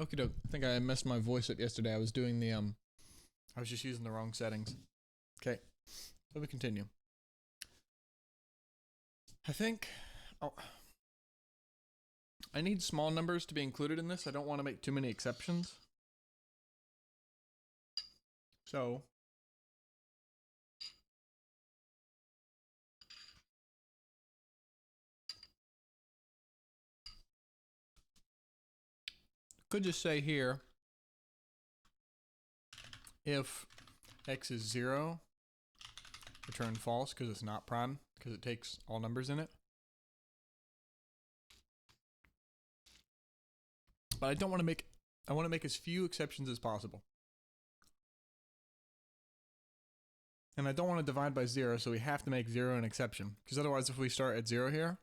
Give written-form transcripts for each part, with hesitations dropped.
Okie doke. I think I messed my voice up yesterday. I was doing the I was just using the wrong settings. Okay, so we continue. I think I need small numbers to be included in this. I don't want to make too many exceptions. So could just say here, if x is 0, return false because it's not prime, because it takes all numbers in it. But I don't want to make, I want to make as few exceptions as possible. And I don't want to divide by 0, so we have to make 0 an exception. Because otherwise, if we start at 0 here,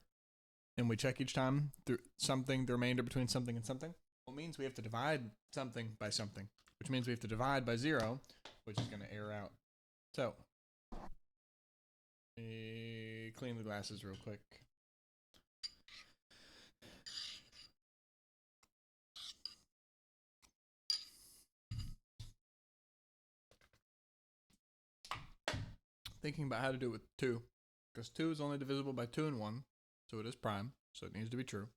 and we check each time through something, the remainder between something and something, well, it means we have to divide something by something, which means we have to divide by 0, which is going to error out. So, clean the glasses real quick. Thinking about how to do it with 2, because 2 is only divisible by 2 and 1, so it is prime, so it needs to be true.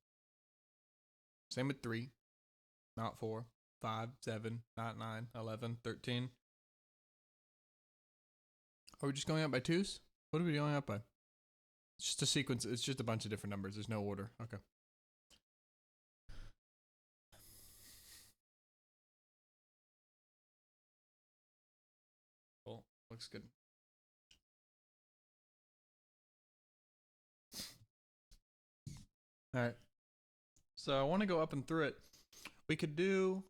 Same with 3, not 4, 5, 7, not 9, 11, 13. Are we just going up by 2s? What are we going up by? It's just a sequence, it's just a bunch of different numbers, there's no order. Okay. Cool, looks good. All right, so I want to go up and through it. We could do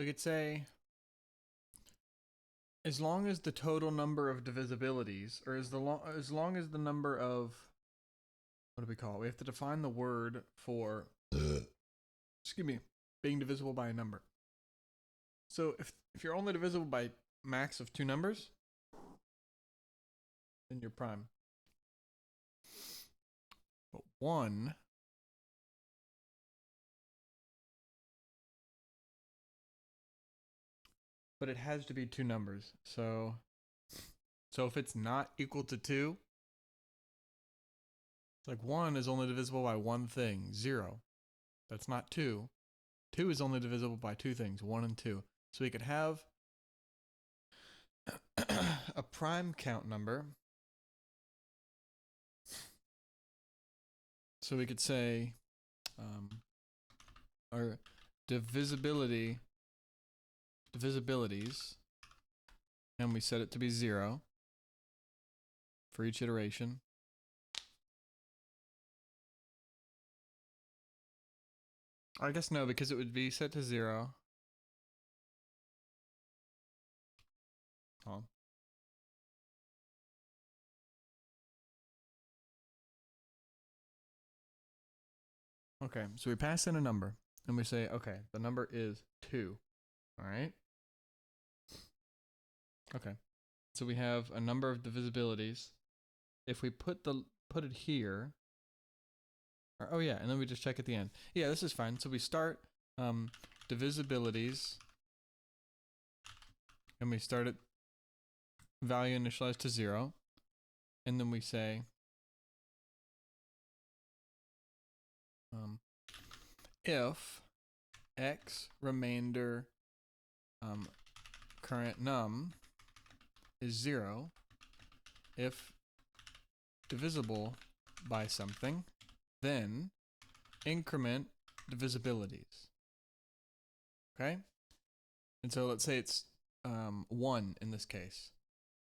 we could say as long as the total number of divisibilities, or as long as the number of, what do we call it? We have to define the word for excuse me, being divisible by a number. So if you're only divisible by max of 2 numbers, then you're prime. But 1 but it has to be 2 numbers. So if it's not equal to 2, it's like 1 is only divisible by one thing, 0. That's not 2. 2 is only divisible by 2 things, 1 and 2. So we could have a prime count number. So we could say our divisibilities, and we set it to be 0 for each iteration. I guess no, because it would be set to 0. Oh. Okay, so we pass in a number, and we say, okay, the number is 2. All right? Okay, so we have a number of divisibilities. If we put it here, or, oh yeah, and then we just check at the end. Yeah, this is fine. So we start divisibilities, and we start at value initialized to 0, and then we say if x remainder current num is 0, if divisible by something, then increment divisibilities. Okay? And so let's say it's 1 in this case.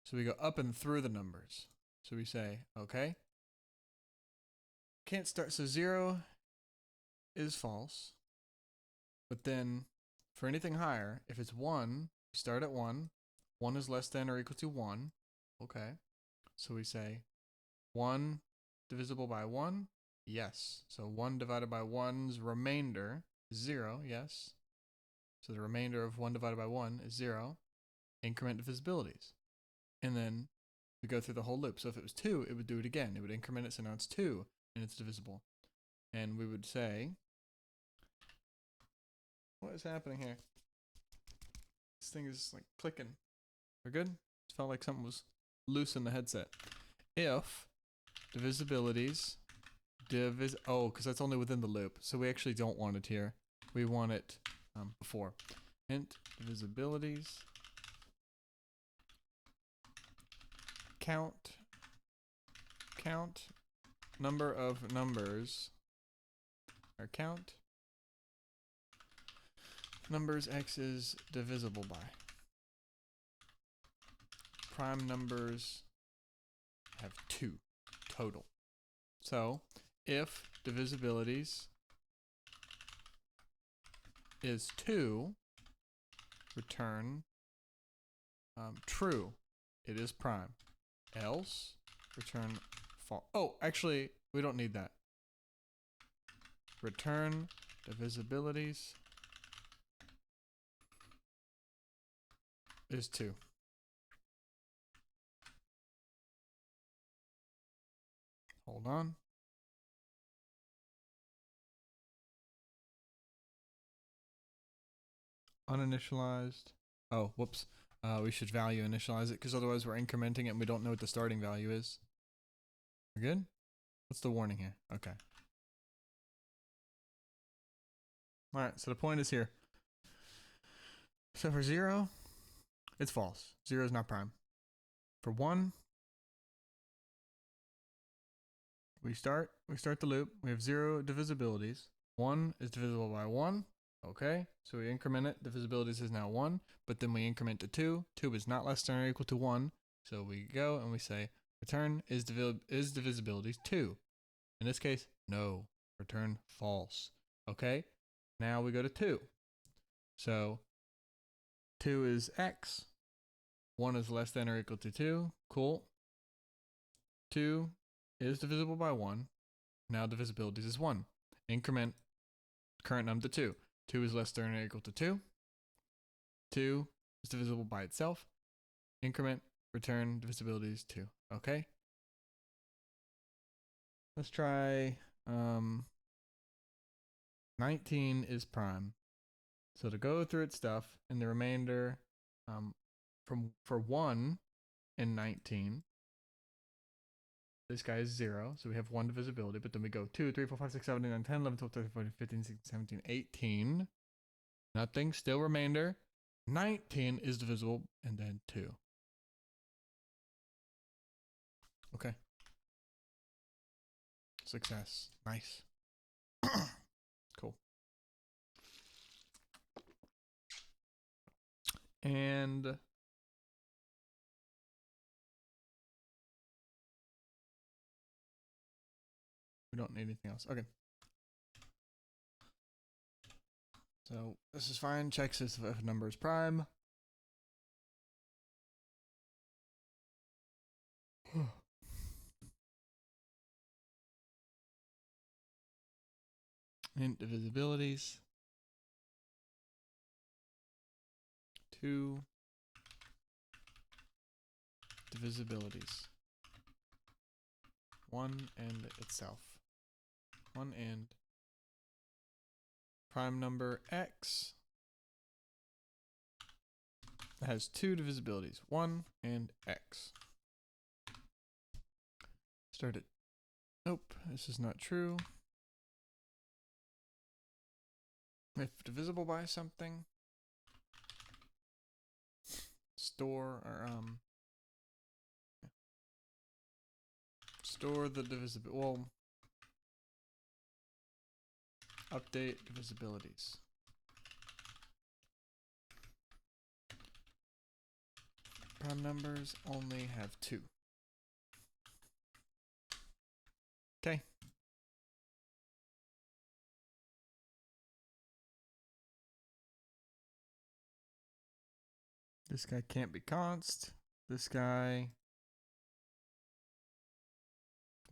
So we go up and through the numbers. So we say, okay, can't start, so 0 is false. But then for anything higher, if it's 1, start at 1. 1 is less than or equal to 1. Okay. So we say 1 divisible by 1. Yes. So 1 divided by 1's remainder is 0, yes. So the remainder of 1 divided by 1 is 0. Increment divisibilities. And then we go through the whole loop. So if it was 2, it would do it again. It would increment it, so now it's 2, and it's divisible. And we would say, what is happening here? This thing is like clicking. We're good? It felt like something was loose in the headset. If divisibilities because that's only within the loop. So we actually don't want it here. We want it before. Int divisibilities count number of numbers, or count numbers x is divisible by. Prime numbers have 2 total. So if divisibilities is 2, return true. It is prime. Else return false. Oh, actually, we don't need that. Return divisibilities is 2. Hold on. Uninitialized. Oh, whoops. We should value initialize it because otherwise we're incrementing it and we don't know what the starting value is. We're good? What's the warning here? Okay. Alright, so the point is here. So for 0, it's false. 0 is not prime. For 1, we start the loop. We have 0 divisibilities. 1 is divisible by 1. Okay, so we increment it. Divisibilities is now 1, but then we increment to 2. 2 is not less than or equal to 1. So we go and we say return is divisibilities 2. In this case, no. Return false. Okay, now we go to 2. So 2 is x. 1 is less than or equal to 2. Cool. 2 is divisible by 1. Now divisibilities is 1. Increment current num to 2. 2 is less than or equal to 2. 2 is divisible by itself. Increment, return, divisibilities 2. Okay. Let's try 19 is prime. So to go through its stuff, and the remainder for 1 and 19, this guy is 0, so we have 1 divisibility, but then we go 2, 3, 4, 5, 6, 7, 8, 9, 10, 11, 12, 13, 14, 15, 16, 17, 18. Nothing, still remainder. 19 is divisible, and then 2. Okay. Success. Nice. Cool. And we don't need anything else. Okay. So this is fine. Checks if a number is prime. Int divisibilities. 2 divisibilities. 1 and itself. 1 and prime number x has 2 divisibilities. 1 and x. Start it. Nope, this is not true. If divisible by something, store the divisibility. Well, update divisibilities. Prime numbers only have 2. Okay. This guy can't be const. This guy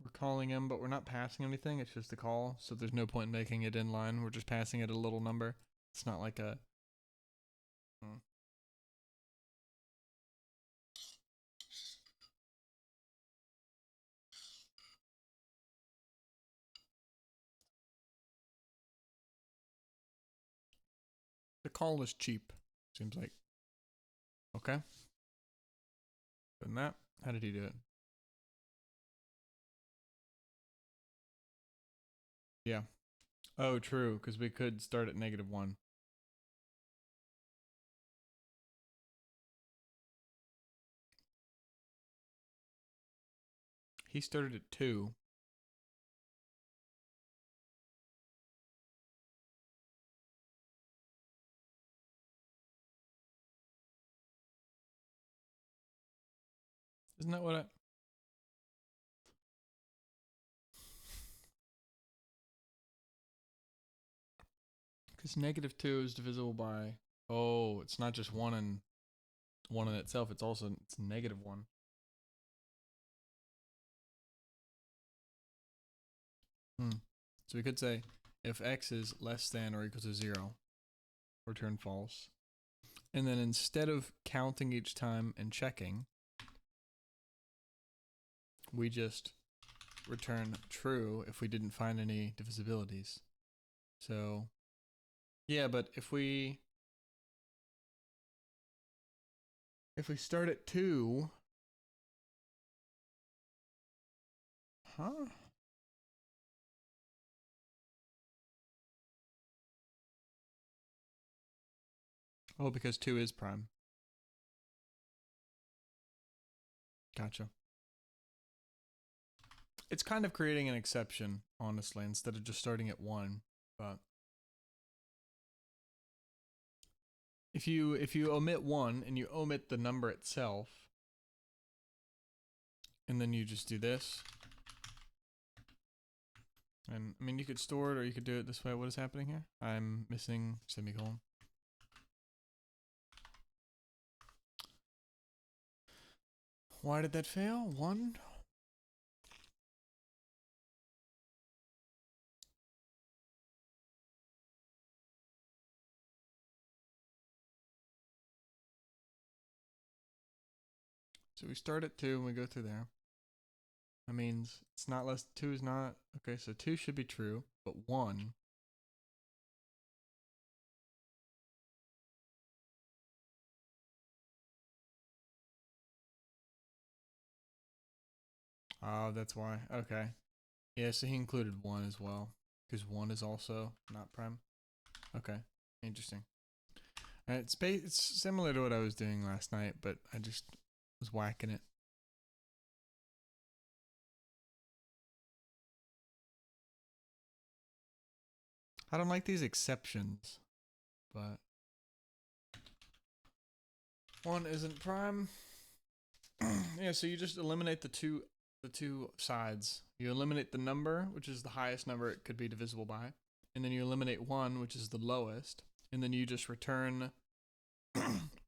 We're calling him, but we're not passing anything. It's just a call, so there's no point in making it inline. We're just passing it a little number. It's not like a... The call is cheap, seems like. Okay. Done that. How did he do it? Yeah. Oh, true, because we could start at -1. He started at 2. Isn't that what I... Because -2 is divisible by... Oh, it's not just 1 and 1 in itself. It's also... It's -1. So we could say if x is less than or equal to 0, return false. And then instead of counting each time and checking, we just return true if we didn't find any divisibilities. So, yeah, but if we start at 2, huh? Oh, because 2 is prime. Gotcha. It's kind of creating an exception, honestly, instead of just starting at 1. But if you omit 1 and you omit the number itself, and then you just do this, and I mean you could store it or you could do it this way. What is happening here? I'm missing semicolon. Why did that fail? 1? So we start at 2 and we go through there. That means it's not less, 2 is not, okay, so 2 should be true, but 1. Oh, that's why, okay. Yeah, so he included 1 as well, because 1 is also not prime. Okay, interesting. It's similar to what I was doing last night, but I just was whacking it. I don't like these exceptions, but 1 isn't prime. Yeah, so you just eliminate the two sides. You eliminate the number, which is the highest number it could be divisible by, and then you eliminate 1, which is the lowest, and then you just return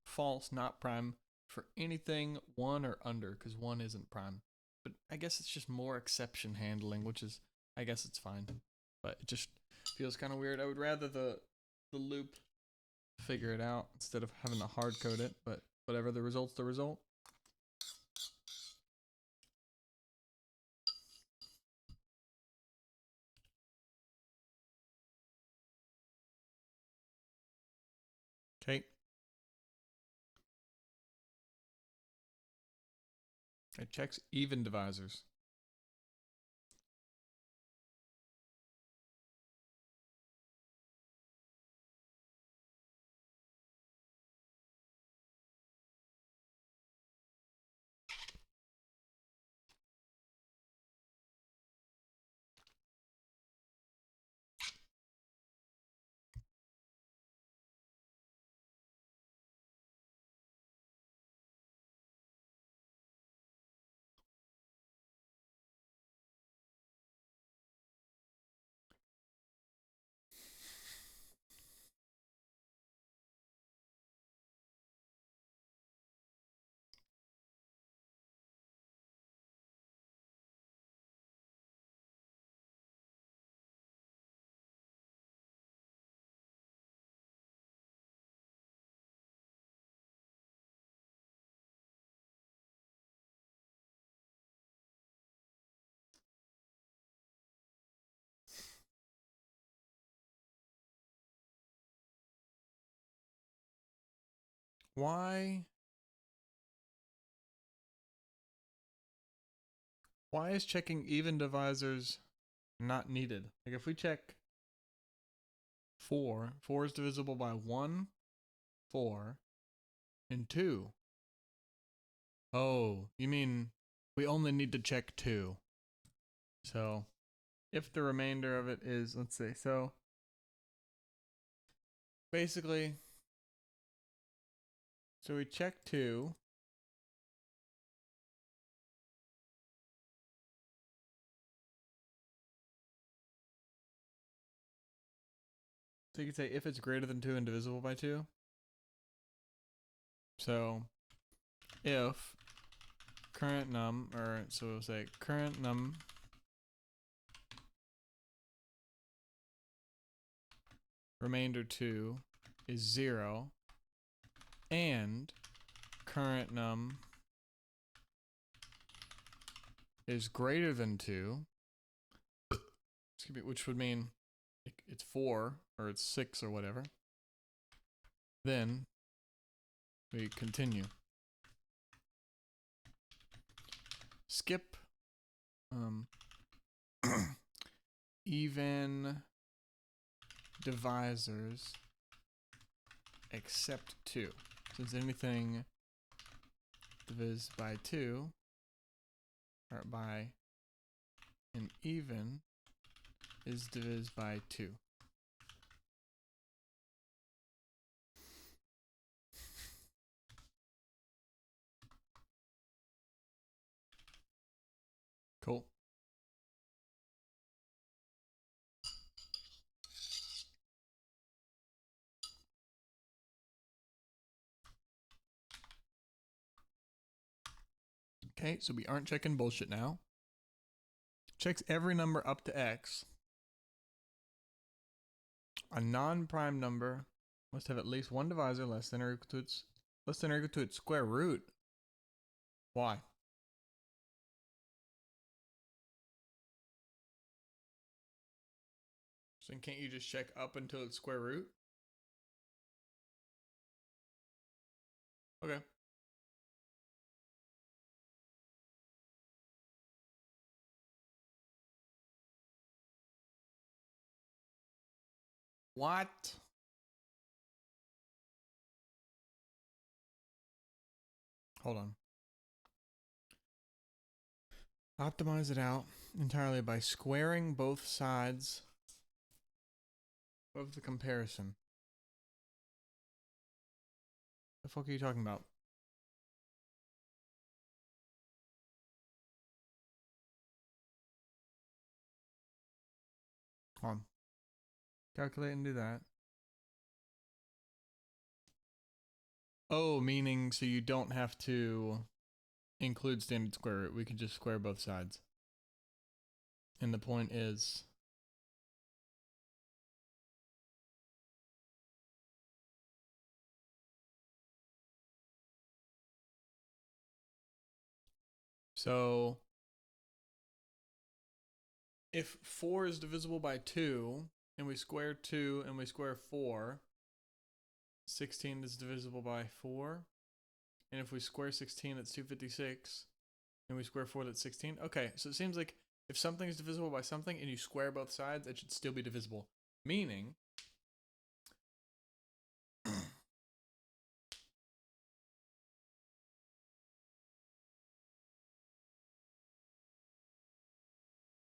false, not prime, for anything 1 or under, because 1 isn't prime. But I guess it's just more exception handling, which is, I guess it's fine. But it just feels kind of weird. I would rather the loop figure it out instead of having to hard code it, but whatever, the result's the result. Okay. It checks even divisors. Why is checking even divisors not needed? Like if we check 4 is divisible by 1, 4, and 2. Oh, you mean we only need to check 2. So if the remainder of it is, let's see, so basically, so we check 2. So you could say if it's greater than 2 and divisible by 2. So if current num, or so we'll say current num remainder 2 is 0 and current num is greater than 2, which would mean it's 4 or it's 6 or whatever, then we continue. Skip even divisors except 2. Since anything divised by 2 or by an even is divised by 2. Cool. Okay, so we aren't checking bullshit now. Checks every number up to x. A non-prime number must have at least one divisor less than or equal to its square root. Why? So can't you just check up until its square root? Okay. What? Hold on. Optimize it out entirely by squaring both sides of the comparison. The fuck are you talking about? Hold on. Calculate and do that. Oh, meaning so you don't have to include standard square root. We can just square both sides. And the point is, so if 4 is divisible by 2, and we square 2 and we square 4, 16 is divisible by 4. And if we square 16, that's 256. And we square 4, that's 16. Okay, so it seems like if something is divisible by something and you square both sides, it should still be divisible. Meaning,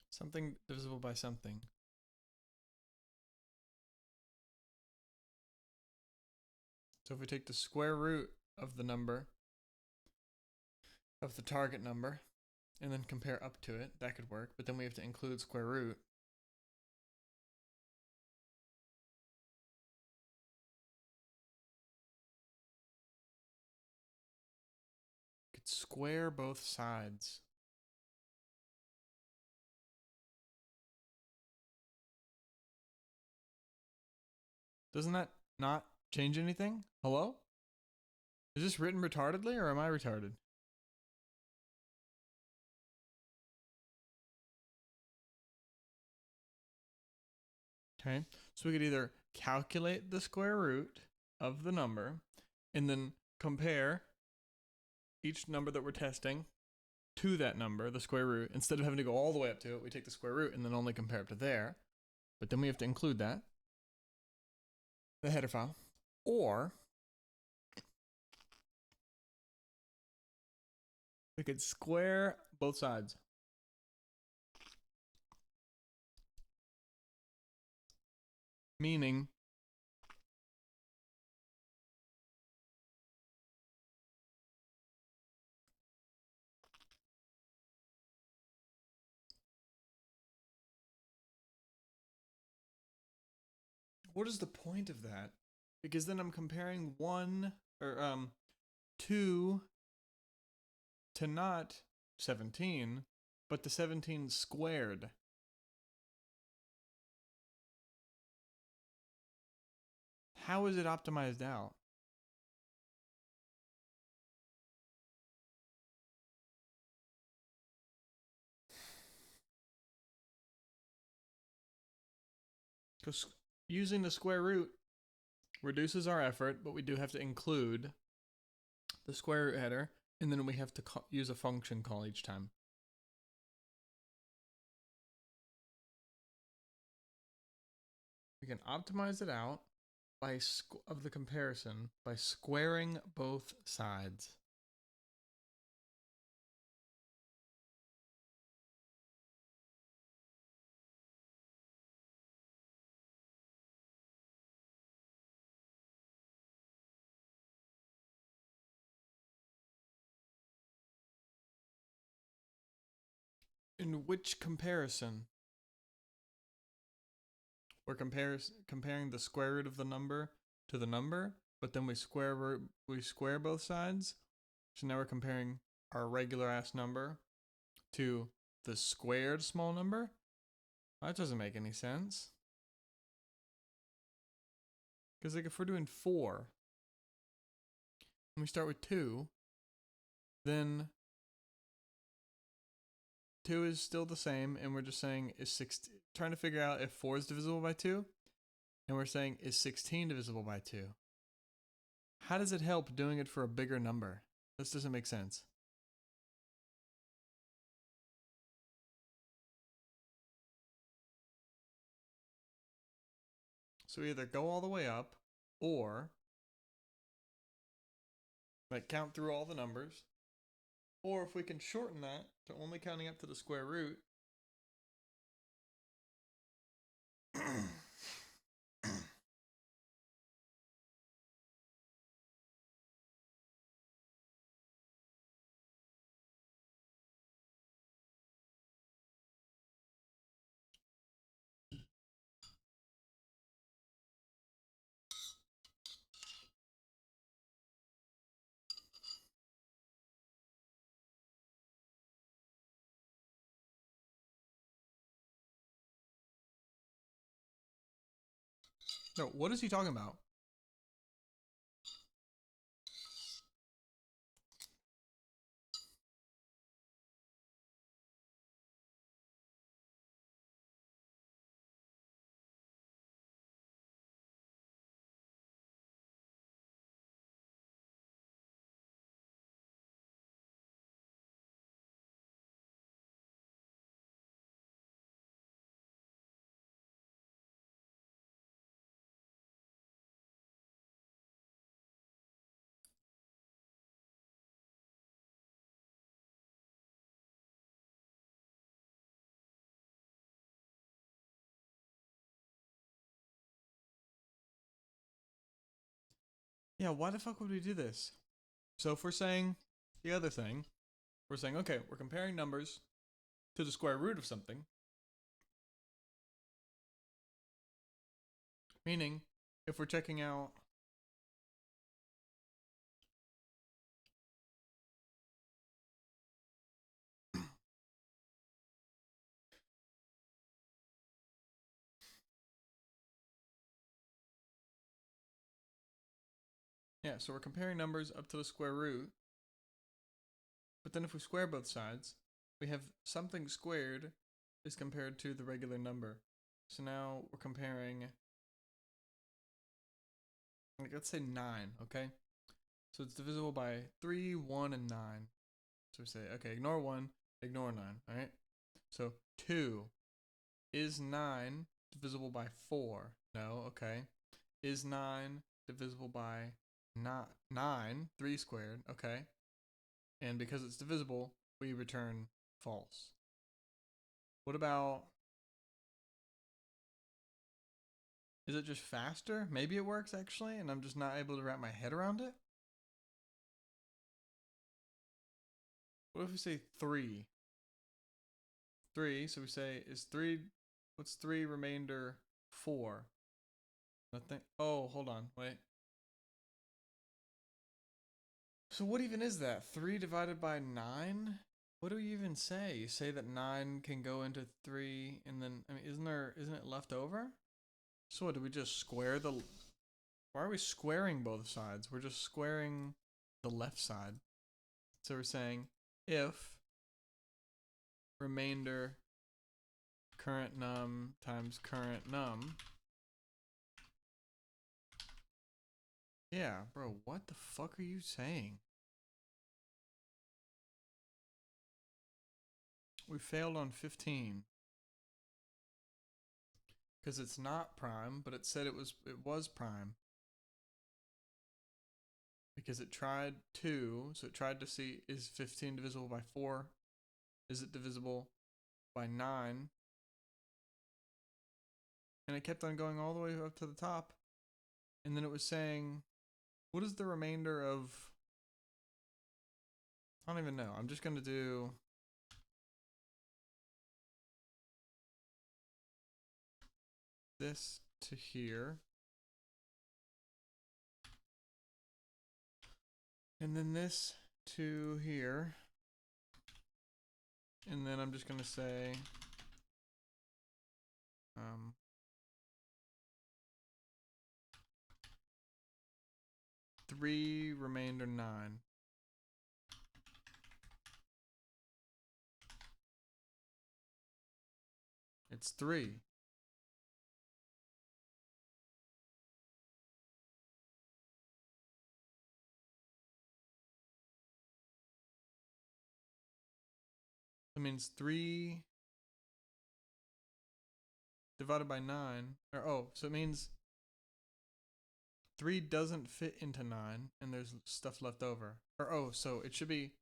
something divisible by something. So if we take the square root of the number, of the target number, and then compare up to it, that could work. But then we have to include square root. We could square both sides. Doesn't that not change anything? Hello? Is this written retardedly or am I retarded? Okay, so we could either calculate the square root of the number and then compare each number that we're testing to that number, the square root. Instead of having to go all the way up to it, we take the square root and then only compare up to there. But then we have to include that, the header file. Or we could square both sides. Meaning what is the point of that? Because then I'm comparing 2 to not 17, but to 17 squared. How is it optimized out? Because using the square root reduces our effort, but we do have to include the square root header, and then we have to use a function call each time. We can optimize it out of the comparison by squaring both sides. In which comparison? We're comparing the square root of the number to the number, but then we square both sides. So now we're comparing our regular ass number to the squared small number. That doesn't make any sense. Because like if we're doing 4, and we start with 2, then 2 is still the same, and we're just saying trying to figure out if 4 is divisible by 2, and we're saying is 16 divisible by 2. How does it help doing it for a bigger number? This doesn't make sense. So we either go all the way up, or like count through all the numbers, or if we can shorten that to only counting up to the square root, no, what is he talking about? Yeah, why the fuck would we do this? So if we're saying the other thing, we're saying, okay, we're comparing numbers to the square root of something. Meaning, if we're checking out yeah, so we're comparing numbers up to the square root. But then if we square both sides, we have something squared is compared to the regular number. So now we're comparing, like, let's say 9, okay? So it's divisible by 3, 1, and 9. So we say, okay, ignore 1, ignore 9, all right? So 2, is 9 divisible by 4? No, okay. Is 9 divisible by 9, 3 squared, okay. And because it's divisible, we return false. What about, is it just faster? Maybe it works actually, and I'm just not able to wrap my head around it? What if we say 3? 3, so we say, is 3, what's 3 remainder 4? Nothing. Oh, hold on, wait. So what even is that? 3 divided by 9? What do you even say? You say that 9 can go into 3, and then, I mean, isn't it left over? So what, do we just square the, why are we squaring both sides? We're just squaring the left side. So we're saying if remainder current num times current num. Yeah, bro, what the fuck are you saying? We failed on 15. Because it's not prime, but it said it was prime. Because it tried 2, so it tried to see, is 15 divisible by 4? Is it divisible by 9? And it kept on going all the way up to the top. And then it was saying, what is the remainder of, I don't even know. I'm just going to do this to here. And then this to here. And then I'm just going to say, 3 remainder 9. It's 3. That means 3 divided by 9. Or, oh, so it means 3 doesn't fit into 9, and there's stuff left over. Or, oh, so it should be,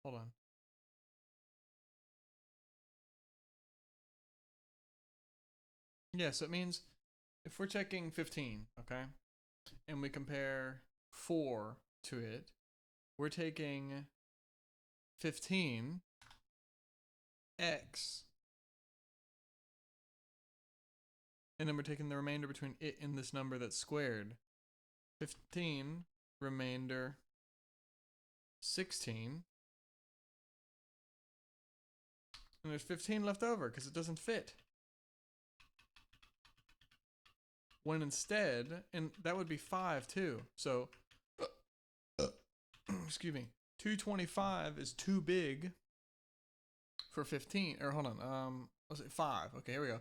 hold on. Yeah, so it means if we're checking 15, okay, and we compare 4 to it, we're taking 15, x, and then we're taking the remainder between it and this number that's squared. 15, remainder 16, and there's 15 left over because it doesn't fit. When instead, and that would be 5 too, so, excuse me, 225 is too big for 15, or hold on, let's say 5, okay, here we go.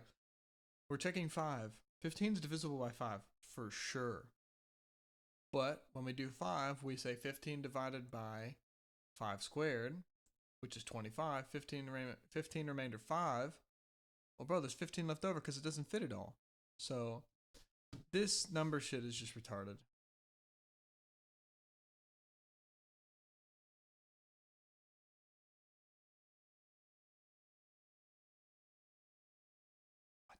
We're checking 5. 15 is divisible by 5, for sure. But when we do 5, we say 15 divided by 5 squared, which is 25. 15 remainder 5. Well, bro, there's 15 left over because it doesn't fit at all. So this number shit is just retarded. What?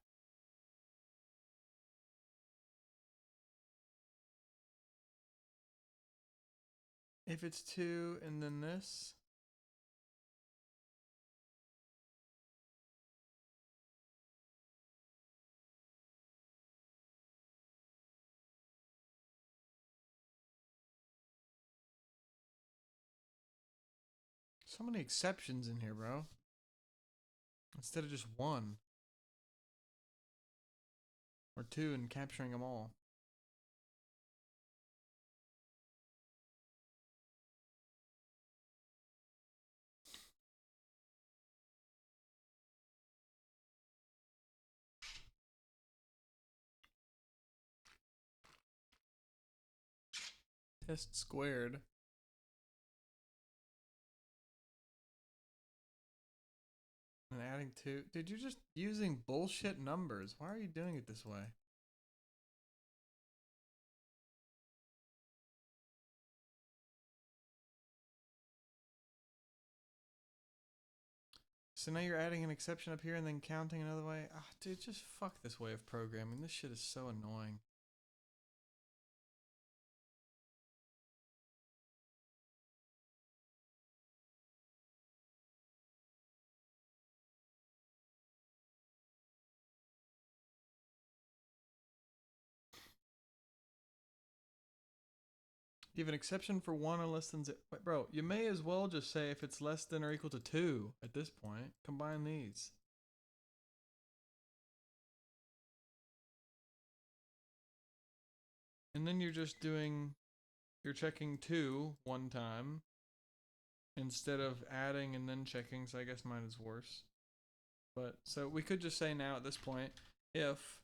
If it's 2 and then this. So many exceptions in here, bro. Instead of just 1 or 2 and capturing them all. test squared. And adding 2. Dude, you're just using bullshit numbers. Why are you doing it this way? So now you're adding an exception up here and then counting another way. Ah, dude, just fuck this way of programming. This shit is so annoying. You have an exception for 1 or less than 0. Wait, bro, you may as well just say if it's less than or equal to 2 at this point. Combine these. And then you're just doing, you're checking 2 one time instead of adding and then checking, so I guess mine is worse. But, so we could just say now at this point, if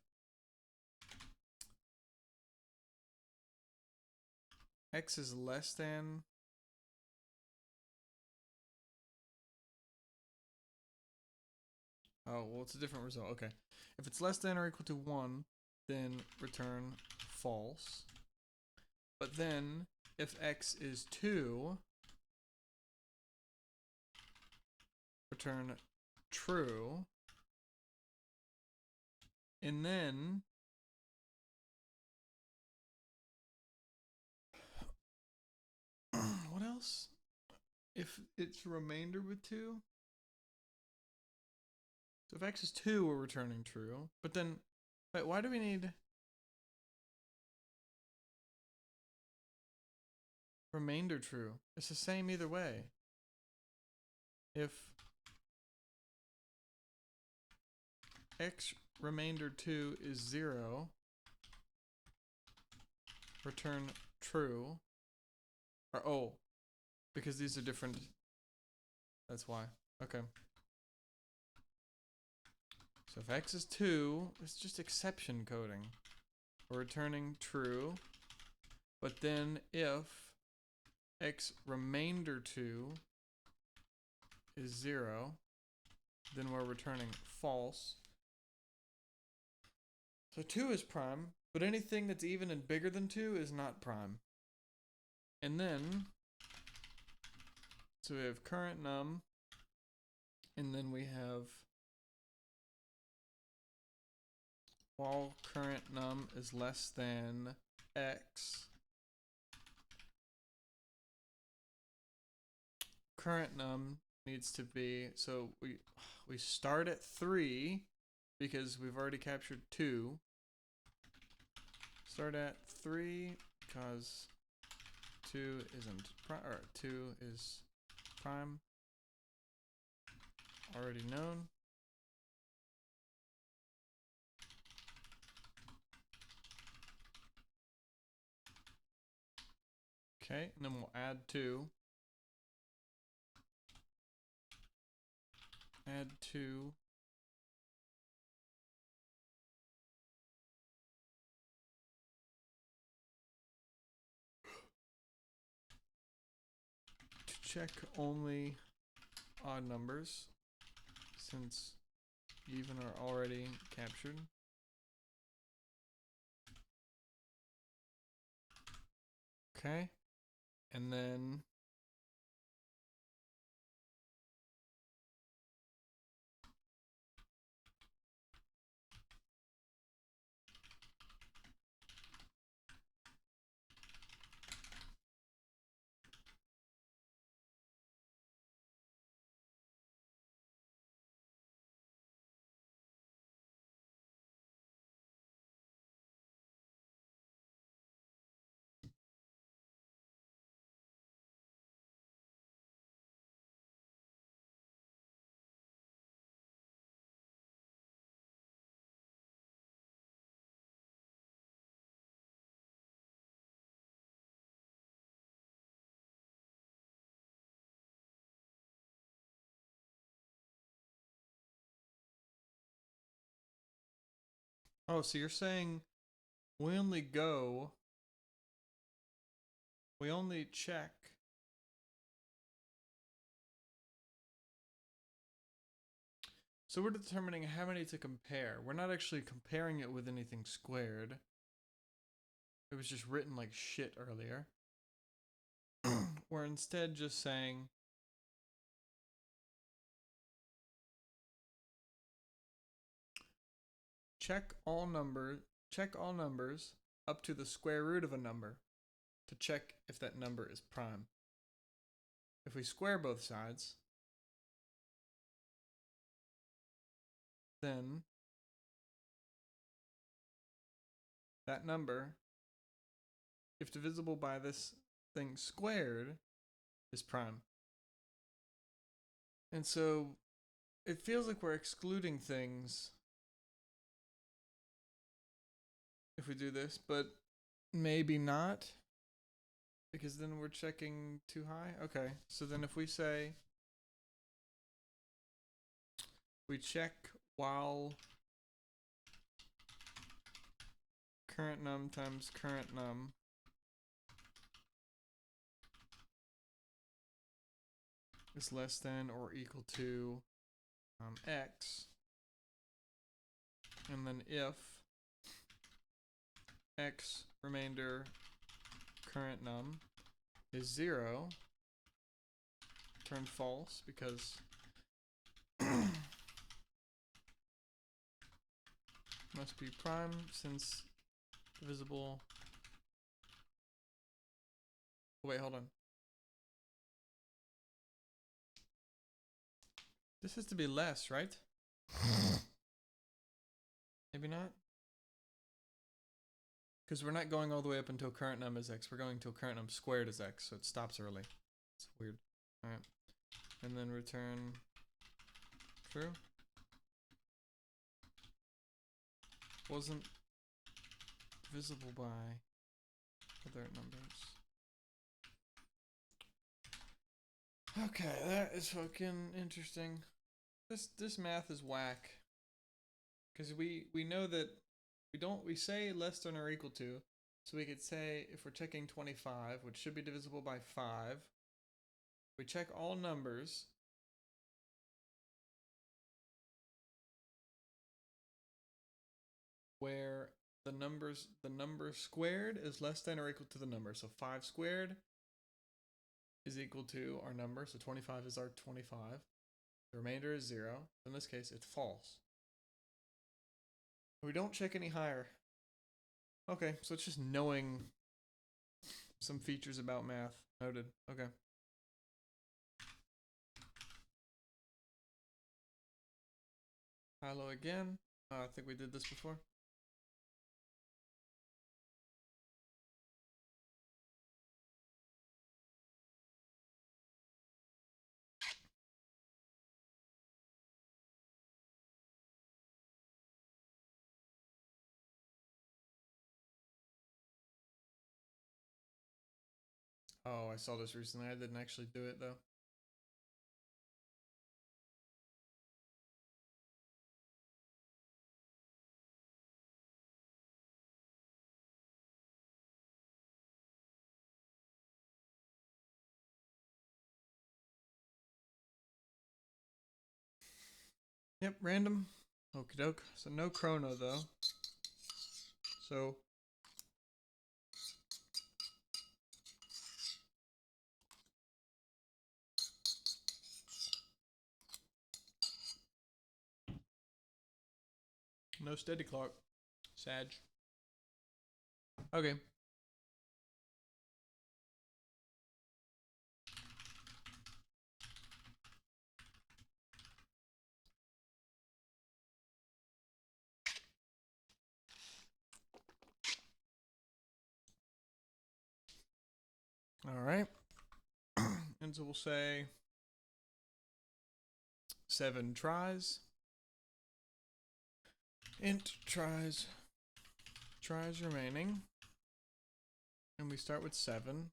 x is less than oh, well, it's a different result. Okay. If it's less than or equal to 1, then return false. But then, if x is 2, return true. And then, what else? If it's remainder with 2? So if x is 2, we're returning true. But then, wait, why do we need remainder true? It's the same either way. If x remainder 2 is 0, return true. Or, oh, because these are different. That's why. Okay. So if x is 2, it's just exception coding. We're returning true. But then if x remainder 2 is 0, then we're returning false. So 2 is prime, but anything that's even and bigger than 2 is not prime. And then, so we have current num, and then we have while current num is less than x, current num needs to be, so we start at 3 because we've already captured 2. Start at 3 because 2 isn't prime, or 2 is prime. Already known. Okay, and then we'll add 2. Add 2. To check only odd numbers, since even are already captured. Okay, and then oh, so you're saying we only go we only check so we're determining how many to compare. We're not actually comparing it with anything squared. It was just written like shit earlier. We're instead just saying check all numbers up to the square root of a number to check if that number is prime. If we square both sides, then that number, if divisible by this thing squared, is prime. And so it feels like we're excluding things if we do this, but maybe not, because then we're checking too high. Okay, so then if we say we check while current num times current num is less than or equal to x, and then if x remainder current num is 0, turn false because must be prime since divisible. Oh, wait, hold on. This has to be less, right? Maybe not? Because we're not going all the way up until current num is x. We're going until current num squared is x, so it stops early. It's weird. Alright. And then return true. Wasn't divisible by other numbers. Okay, that is fucking interesting. This math is whack. Because we know that we say less than or equal to, so we could say if we're checking 25, which should be divisible by 5, we check all numbers where the number squared is less than or equal to the number. So 5 squared is equal to our number, so 25 is our 25. The remainder is 0. In this case, it's false. We don't check any higher. Okay, so it's just knowing some features about math. Noted. Okay. Hello again. I think we did this before. Oh, I saw this recently. I didn't actually do it though. Yep, random. Okie doke. So no chrono though. So no steady clock. Sag. Okay. All right. And so we'll say 7 tries. Int tries remaining. And we start with 7.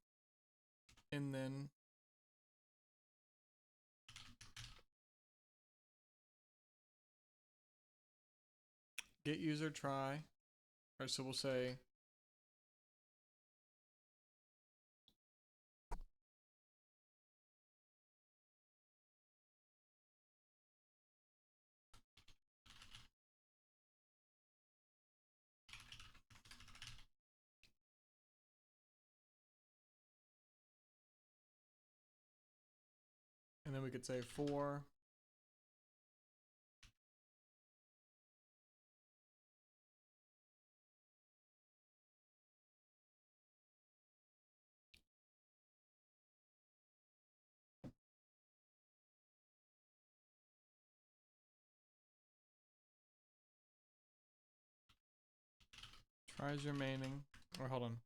And then get user try. All right, so we'll say And then we could say for tries remaining, or hold on.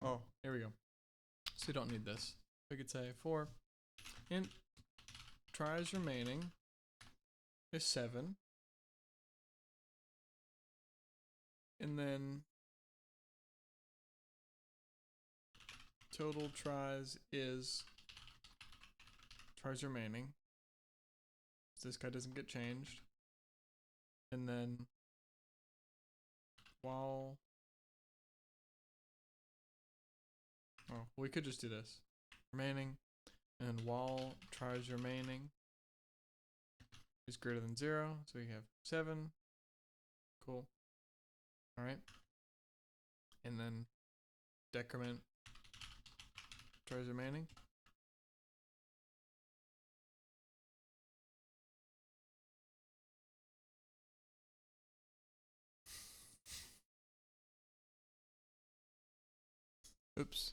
Oh, here we go. So we don't need this. We could say for int tries remaining is 7. And then total tries is tries remaining. So this guy doesn't get changed. And then while, oh, we could just do this. Remaining, and while tries remaining is greater than 0, so we have 7. Cool. All right. And then decrement tries remaining. Oops.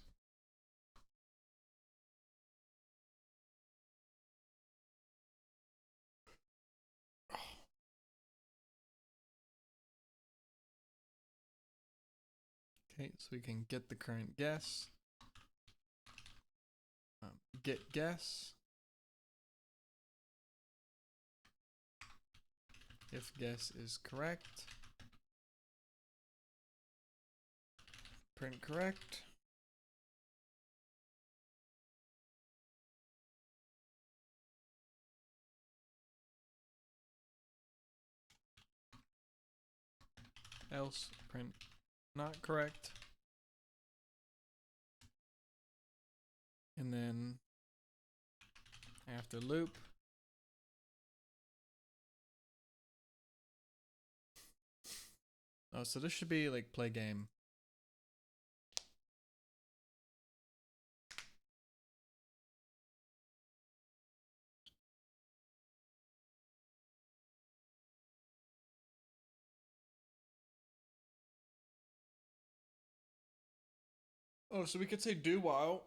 Okay, so we can get the current guess. Get guess. If guess is correct, print correct. Else print not correct. And then after loop, oh, so this should be like play game. Oh, so we could say do while.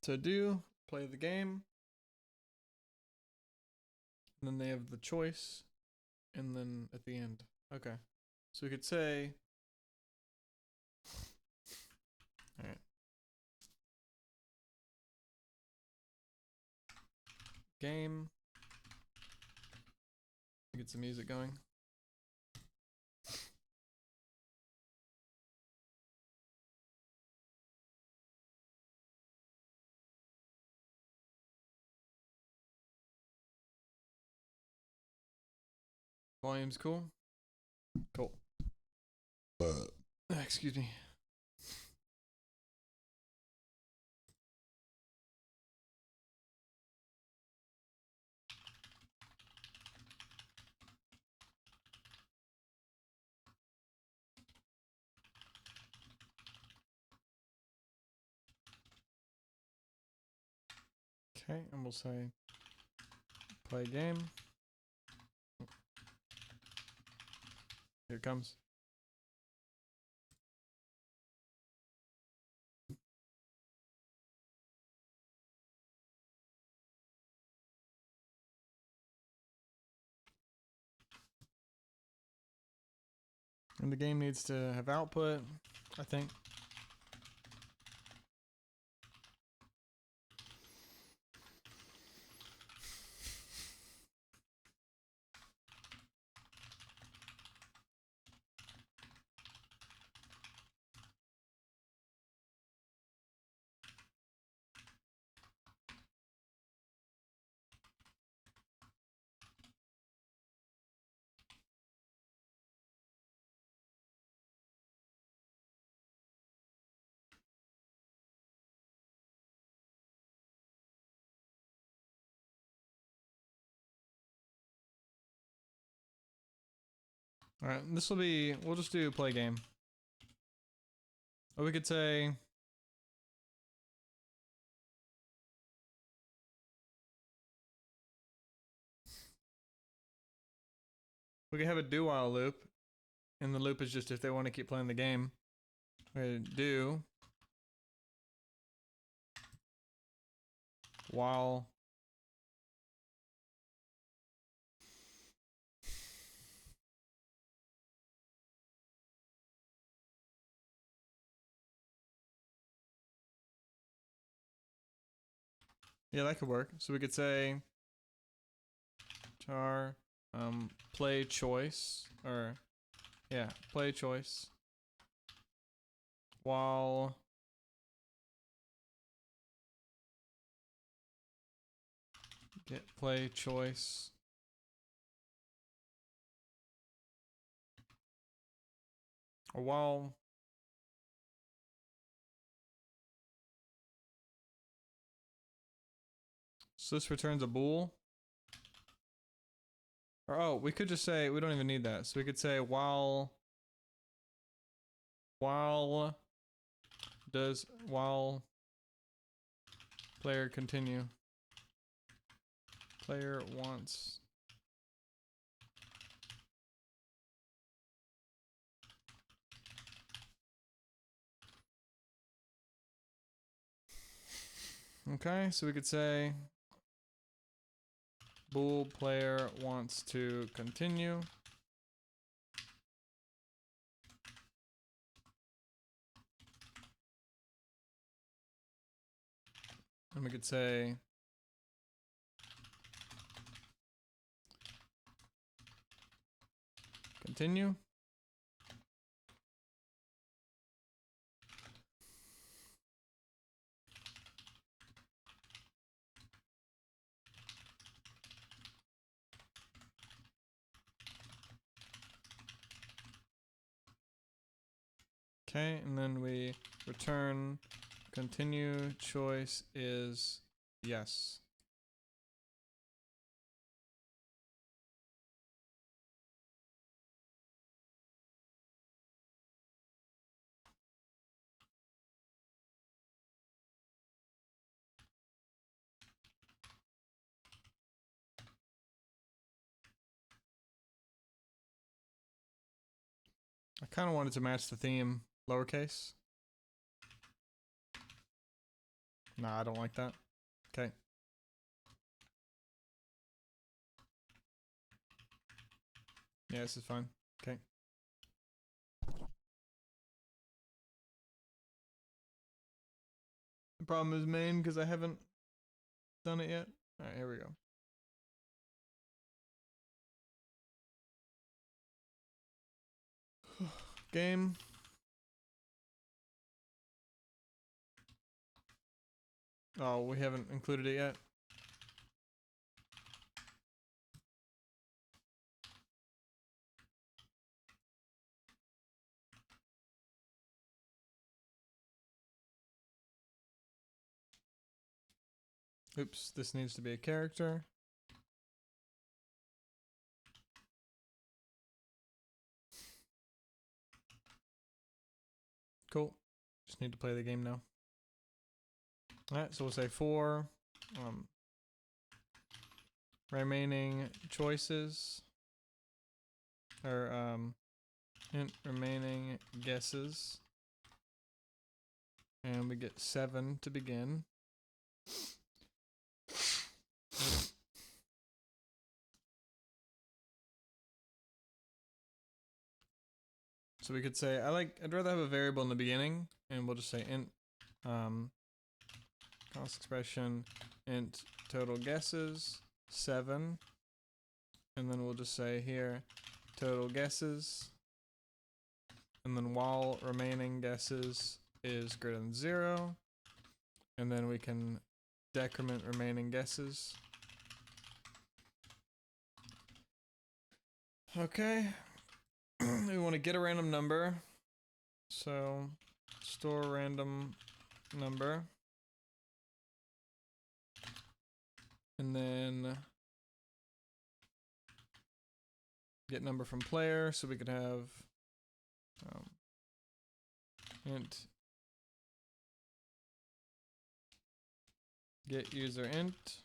To do, play the game. And then they have the choice. And then at the end. Okay. So we could say, all right. Game. Get some music going. Volume's cool. Cool. Excuse me. Okay, and we'll say play game. Here it comes. And the game needs to have output, I think. All right, this will be, we'll just do play game. Or we could say, we could have a do while loop, and the loop is just if they want to keep playing the game. We do while yeah, that could work. So we could say char play choice, or yeah, play choice while get play choice or while so this returns a bool. Or oh, we could just say we don't even need that. So we could say while player continue. Player wants okay, so we could say bool player wants to continue. And we could say continue. Okay, and then we return continue choice is yes. I kind of wanted to match the theme lowercase. Nah, I don't like that. Okay. Yeah, this is fine. Okay. The problem is main because I haven't done it yet. All right, here we go. Game. Oh, we haven't included it yet. Oops, this needs to be a character. Cool. Just need to play the game now. Alright, so we'll say for remaining choices, or int remaining guesses, and we get 7 to begin. So we could say I'd rather have a variable in the beginning, and we'll just say int cost expression int total guesses 7, and then we'll just say here total guesses, and then while remaining guesses is greater than 0, and then we can decrement remaining guesses. Okay. We want to get a random number, so store random number, and then get number from player, so we could have int get user int.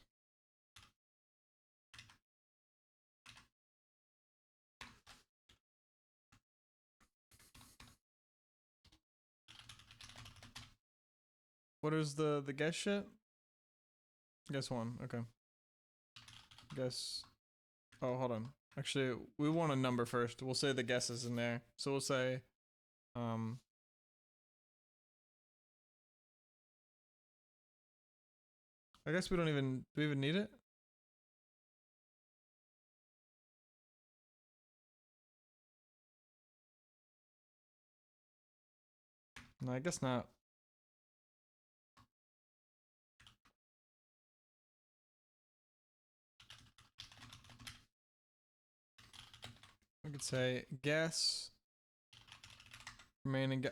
What is the guess shit? Guess 1, okay. Guess, oh, hold on. Actually, we want a number first. We'll say the guesses in there. So we'll say, I guess we don't even, do we even need it? No, I guess not. We could say guess remaining.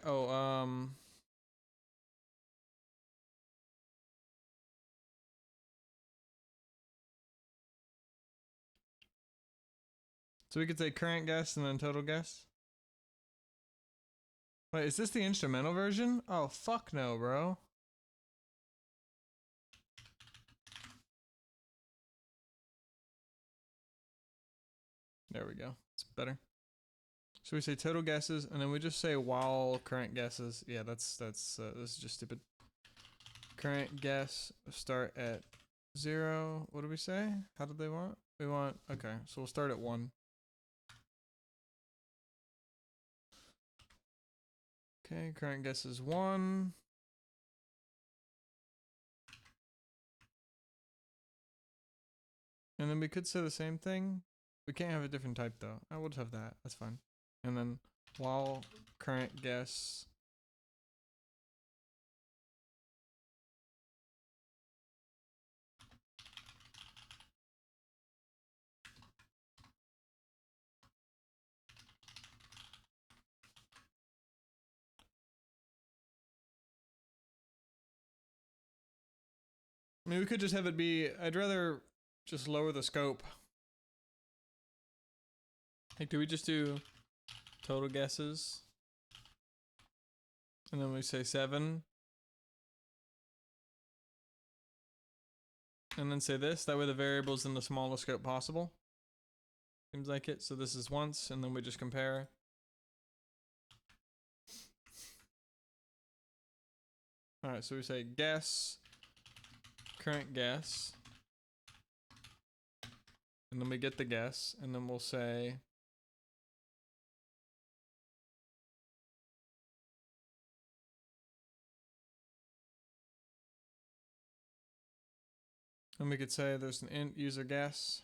So we could say current guess and then total guess. Wait, is this the instrumental version? Oh, fuck no, bro. There we go. It's better. So we say total guesses, and then we just say while current guesses. Yeah, this is just stupid. Current guess start at 0. What do we say? How did they want? We want, okay, so we'll start at 1. Okay, current guess is 1. And then we could say the same thing. We can't have a different type though. I will just have that. That's fine. And then while current guess. I mean, we could just have it be, I'd rather just lower the scope. Like, do we just do total guesses? And then we say 7. And then say this. That way the variable's in the smallest scope possible. Seems like it. So this is once, and then we just compare. Alright, so we say guess, current guess. And then we get the guess, and then we'll say and we could say there's an int user guess.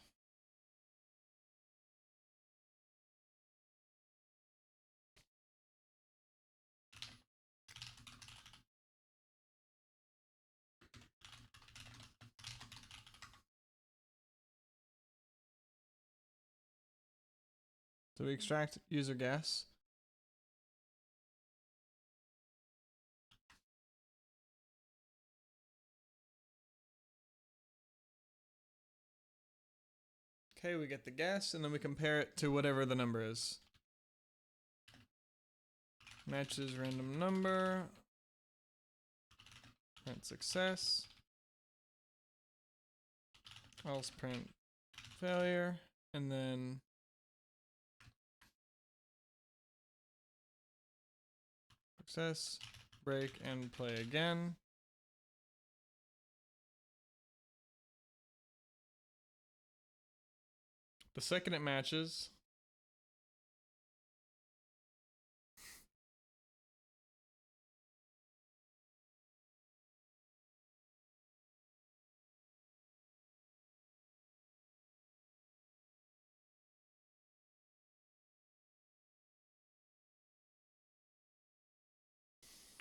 So we extract user guess. Okay, we get the guess, and then we compare it to whatever the number is. Matches random number. Print success. Else print failure. And then success, break, and play again. The second it matches,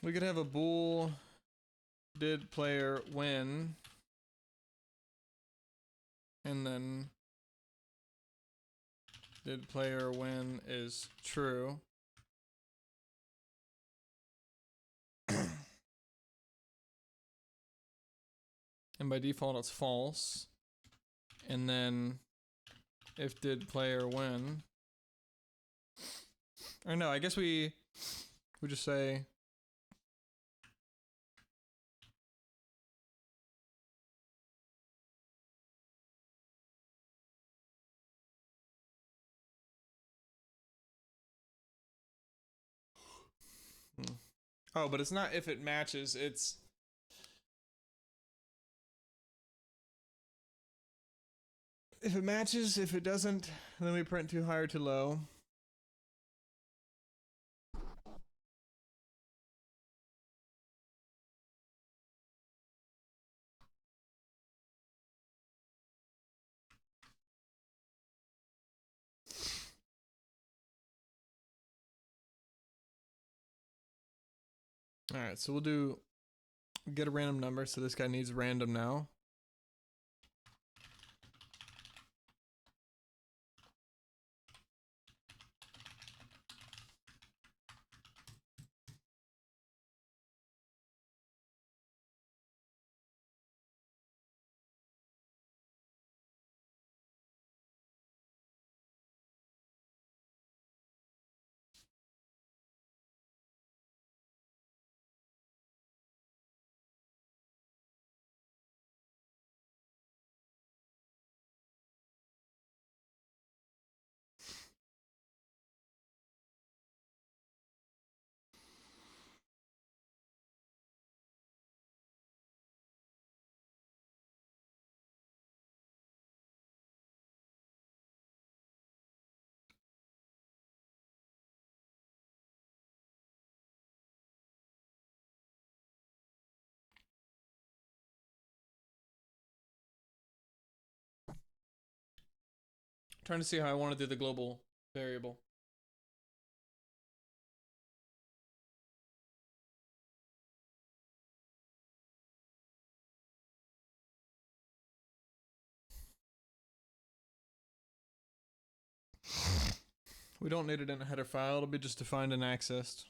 we could have a bool did player win, and then did player win is true. And by default it's false. And then if did player win Or no, I guess we just say oh, but it's not if it matches, it's if it matches. If it doesn't, then we print too high or too low. All right, so we'll do get a random number. So this guy needs random now. Trying to see how I want to do the global variable. We don't need it in a header file. It'll be just defined and accessed.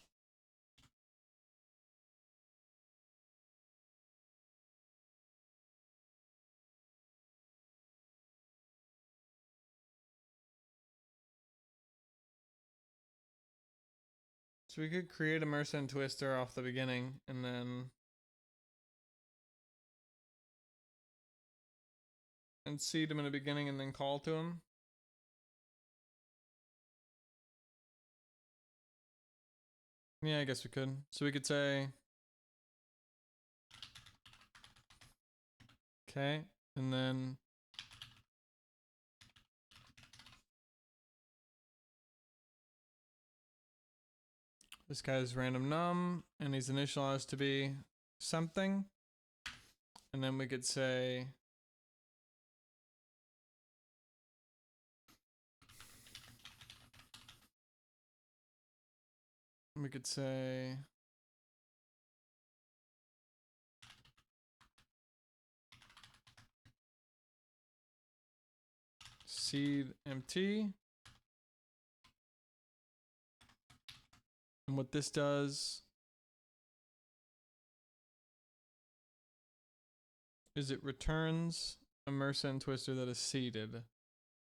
So we could create a Mersenne twister off the beginning and then seed him in the beginning and then call to him. Yeah, I guess we could. So we could say, okay, and then this guy's random num, and he's initialized to be something. And then we could say seed empty. And what this does is it returns a Mersenne twister that is seeded.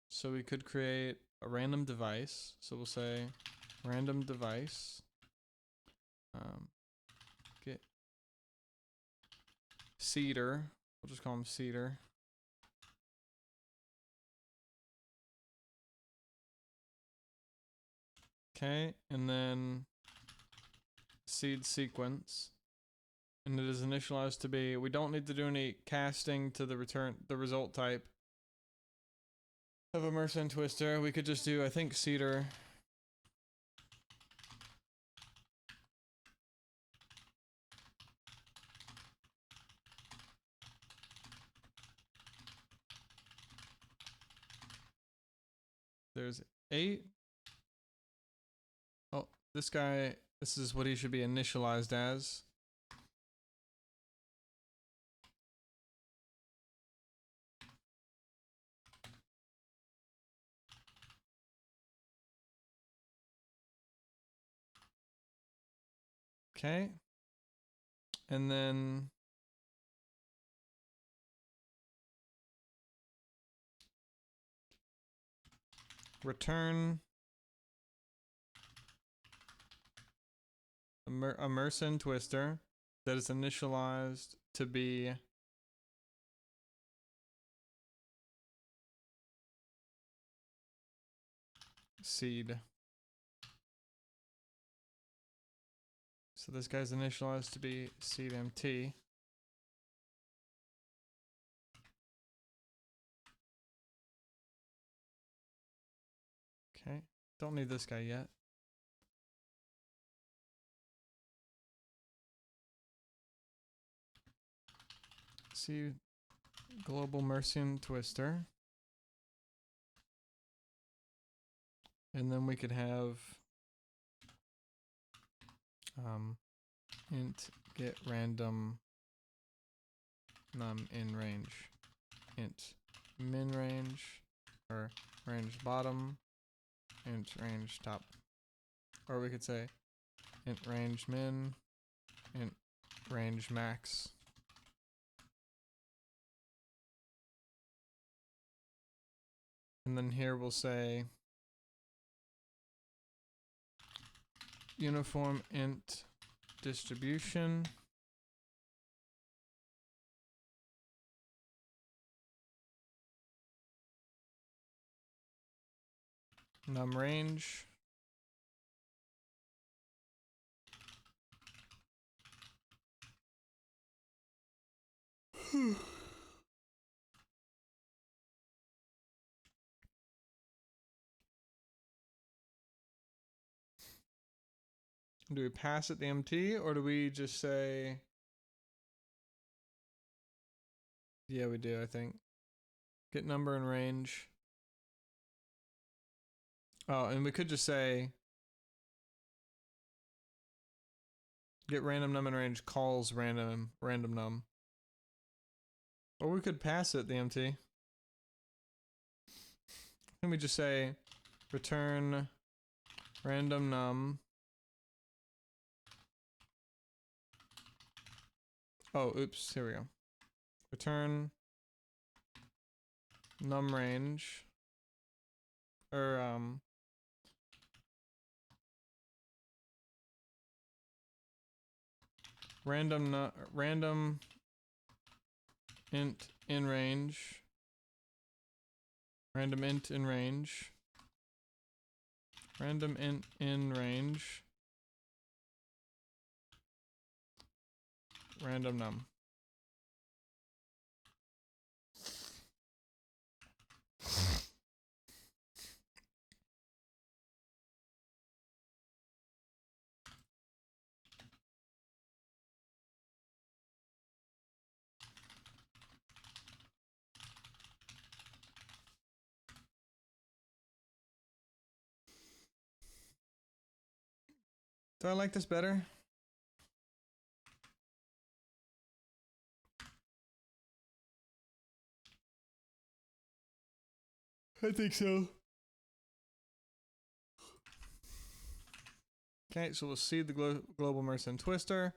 So we could create a random device. So we'll say random device get seeder. We'll just call him seeder. Okay, and then seed sequence, and it is initialized to be, we don't need to do any casting to the result type of a Mersenne twister. We could just do, I think, seeder there's 8. Oh, this guy, this is what he should be initialized as. Okay. And then return a Mersenne twister that is initialized to be seed. So this guy's initialized to be seed MT. Okay, don't need this guy yet. See global Mersenne twister. And then we could have int get random num in range, int min range, or range bottom, int range top. Or we could say int range min, int range max. And then here we'll say uniform int distribution num range do we pass it the MT or do we just say, yeah, we do, I think. Get number and range. Oh, and we could just say get random num and range calls random num. Or we could pass it the MT. Then we just say return random num. Oh, oops, here we go. Return num range, or random int in range, random int in range, random int in range, random num. Do I like this better? I think so. Okay, so we'll see the global Mersenne twister.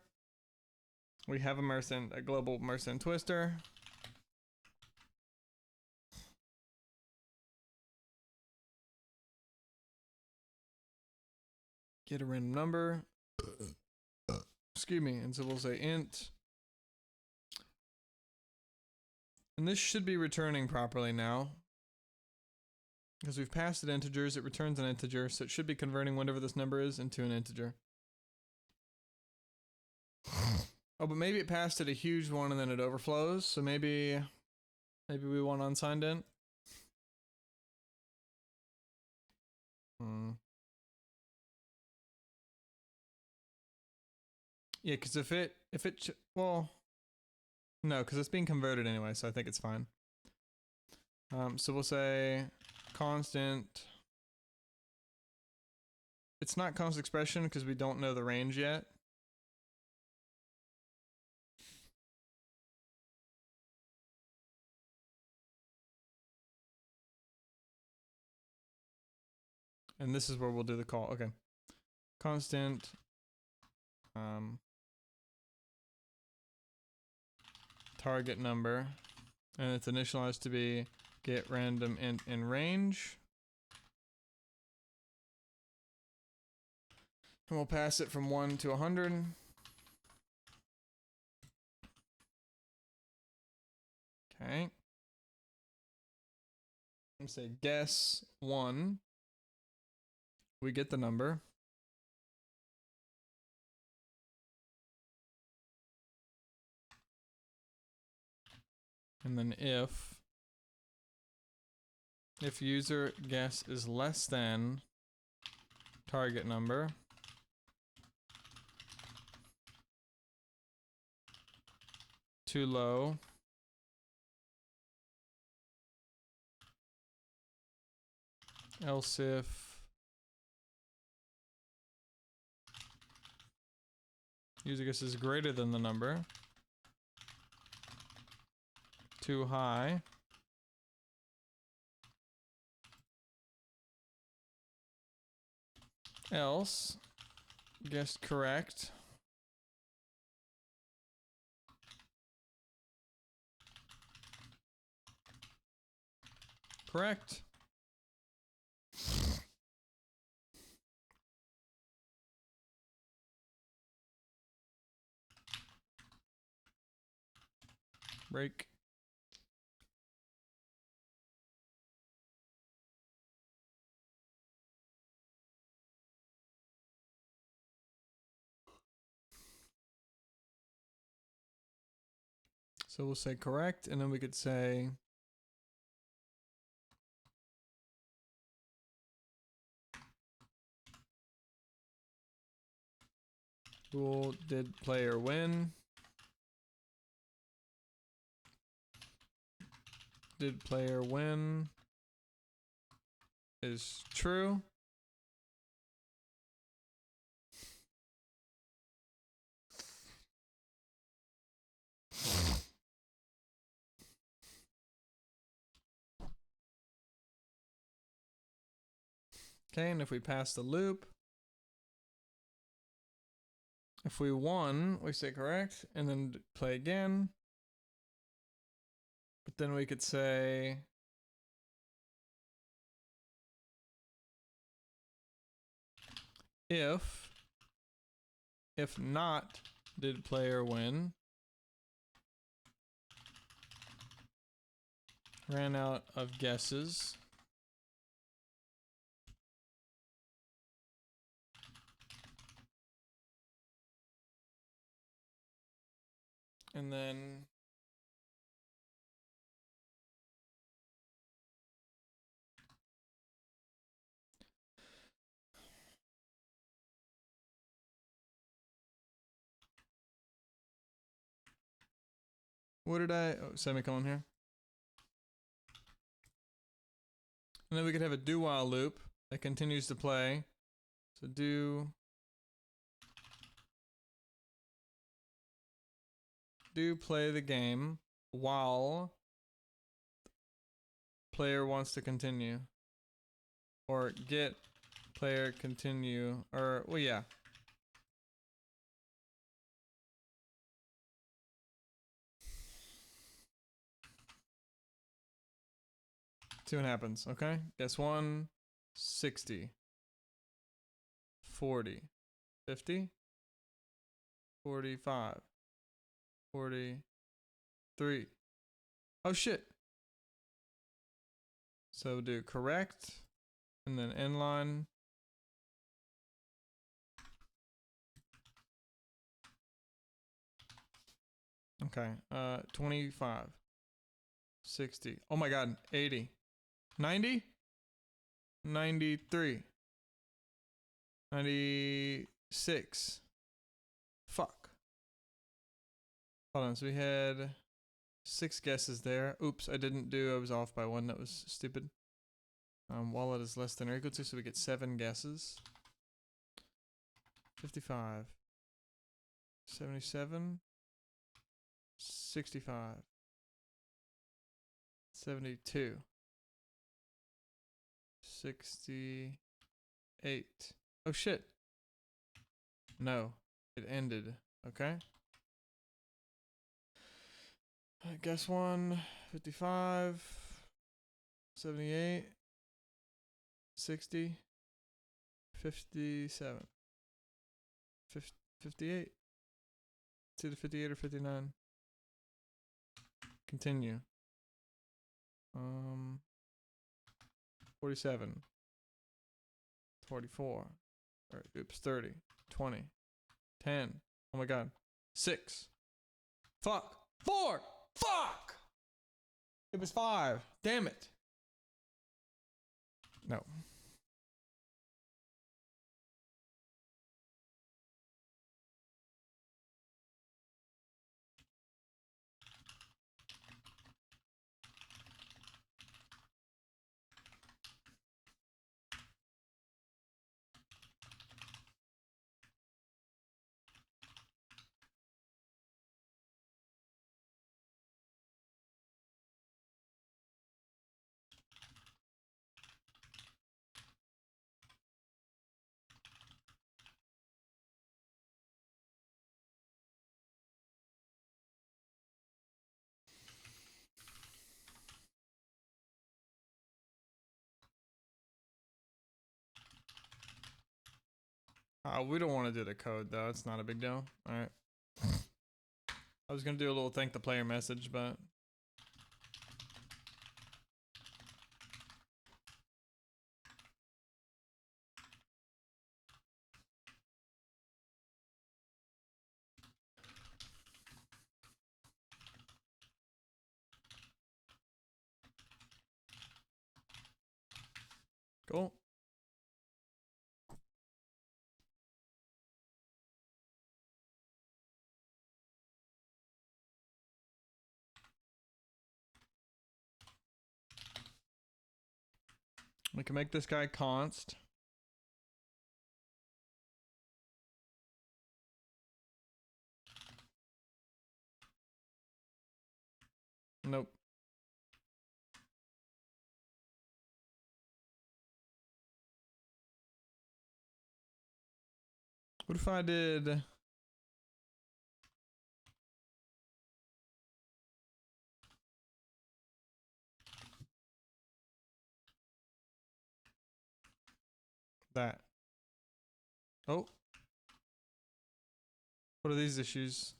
We have a global Mersenne twister. Get a random number. Excuse me. And so we'll say int. And this should be returning properly now. Because we've passed it integers, it returns an integer, so it should be converting whatever this number is into an integer. Oh, but maybe it passed it a huge one and then it overflows, so maybe we want unsigned int. Yeah, because well, no, because it's being converted anyway, so I think it's fine. So we'll say constant. It's not constant expression because we don't know the range yet. And this is where we'll do the call. Okay. Constant. Target number. And it's initialized to be get random int in range. And we'll pass it from 1 to 100. Okay. I'm gonna say guess 1. We get the number. And then if user guess is less than target number, too low, else if user guess is greater than the number, too high, else guessed correct, correct. Break. So we'll say correct, and then we could say bool did player win? Did player win is true. Okay, and if we pass the loop, if we won, we say correct, and then play again. But then we could say if not, did player win? Ran out of guesses. And then what did I, oh, semicolon here. And then we could have a do while loop that continues to play. So do play the game while player wants to continue. Or get player continue, or, well, yeah. See what happens, okay? Guess 1, 60, 40, 50, 45, 43. Oh shit. So do correct, and then inline. Okay, 25, 60. Oh my god, 80. 90? 93. 96. Fuck. Hold on, so we had 6 guesses there. Oops, I was off by 1, that was stupid. Wallet is less than or equal to, so we get 7 guesses. 55. 77. 65. 72. 68. Oh shit. No, it ended. Okay. Guess 1, 55, 78, 60, 57. 58. It's either 58 or 59. Continue. 47. 44. Or, oops, 30. 20. 10. Oh my god. 6. Fuck. 4. Fuck! It was 5. Damn it. No. We don't want to do the code though. It's not a big deal. All right. I was gonna do a little thank the player message, but cool. We can make this guy const. Nope. What if I did that? Oh. What are these issues?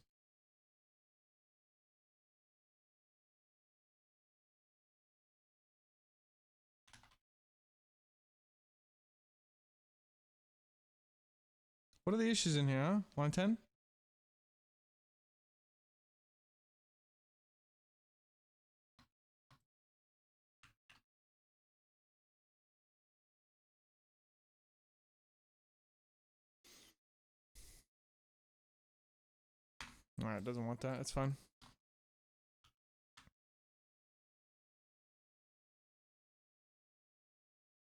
What are the issues in here, huh? Line 10? Alright, doesn't want that. It's fine.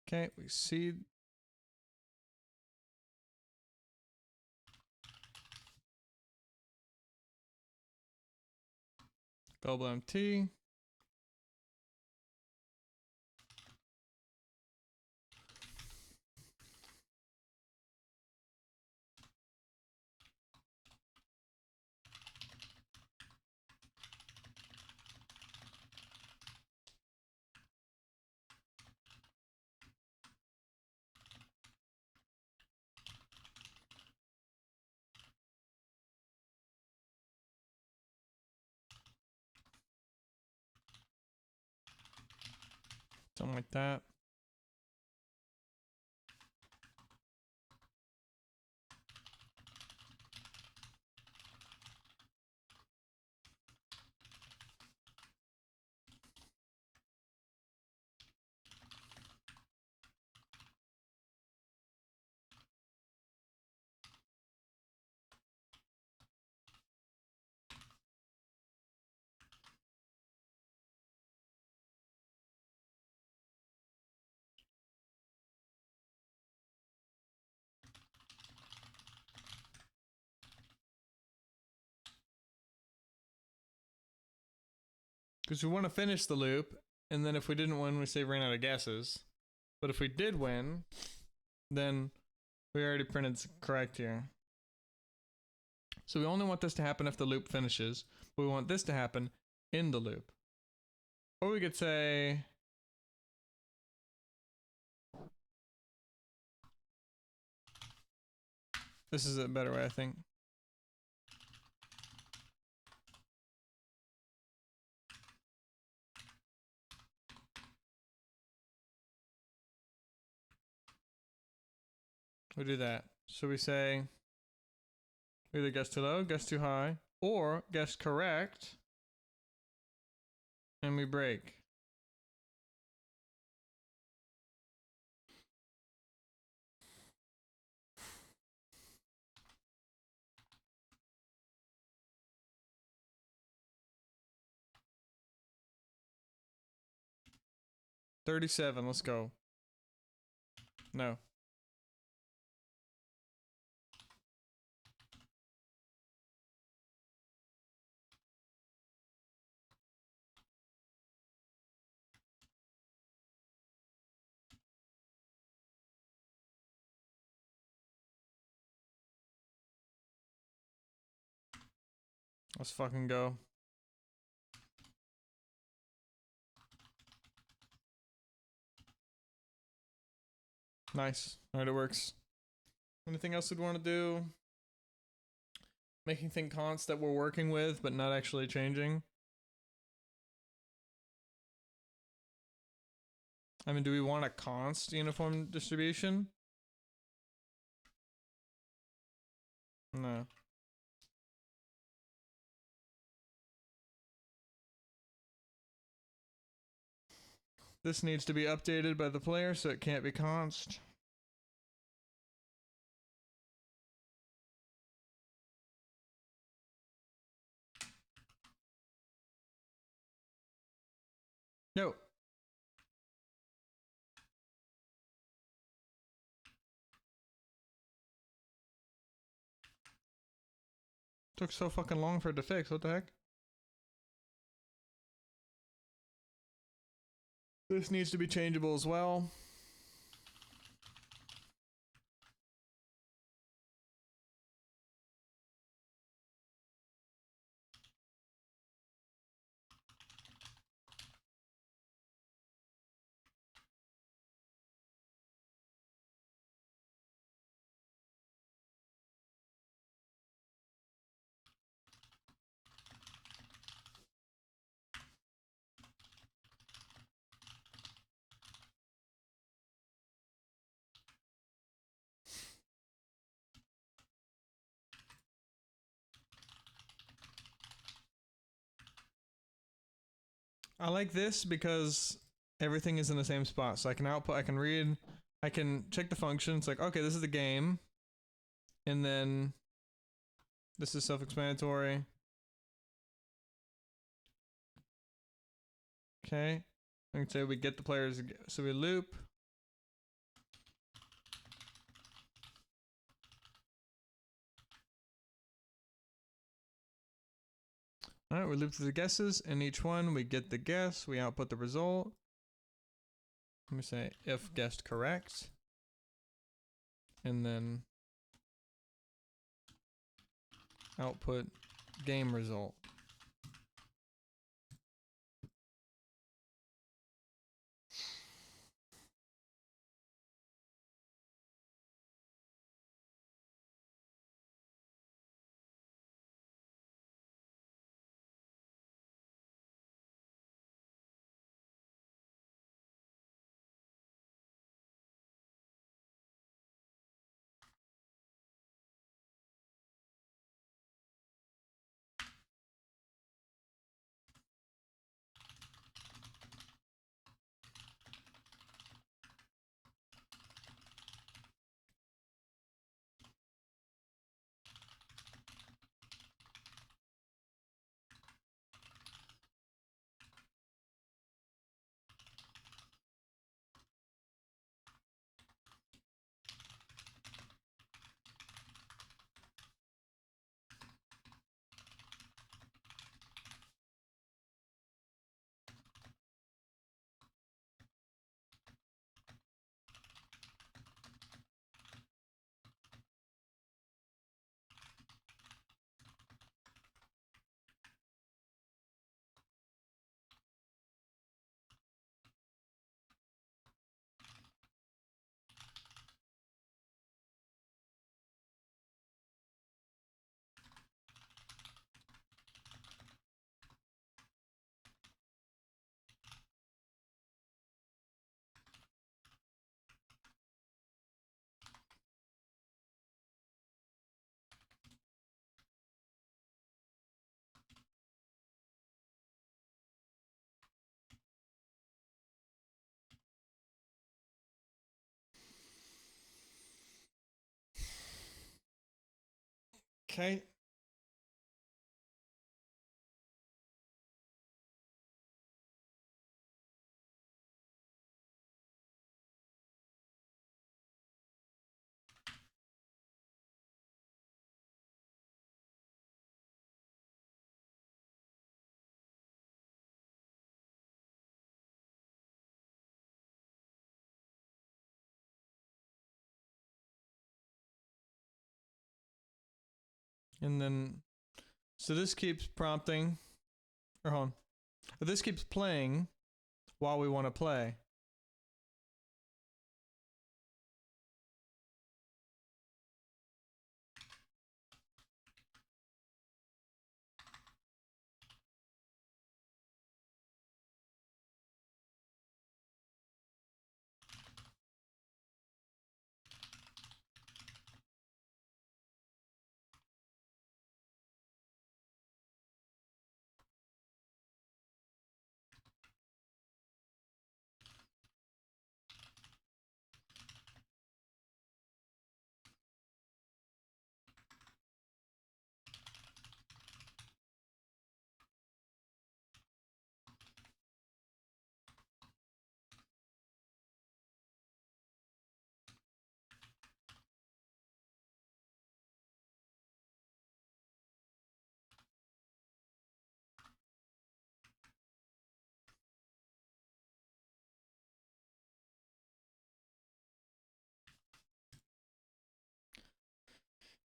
Okay, we see. Global MT. Something like that. Because we want to finish the loop, and then if we didn't win, we say ran out of guesses. But if we did win, then we already printed correct here. So we only want this to happen if the loop finishes, but we want this to happen in the loop. Or we could say This is a better way, I think. We do that. So we say either guess too low, guess too high, or guess correct, and we break. $37, let's go. No. Let's fucking go. Nice. Alright, it works. Anything else we'd want to do? Making thing const that we're working with, but not actually changing. I mean, do we want a const uniform distribution? No. This needs to be updated by the player, so it can't be const. No. Took so fucking long for it to fix, what the heck? This needs to be changeable as well. I like this because everything is in the same spot. So I can output, I can read, I can check the function. It's like, okay, this is the game. And then this is self-explanatory. Okay. I can say we get the players, so we loop. Alright, we loop through the guesses. In each one, we get the guess, we output the result. Let me say if guessed correct. And then output game result. Okay. And then, so this keeps prompting, or hold on. This keeps playing while we want to play.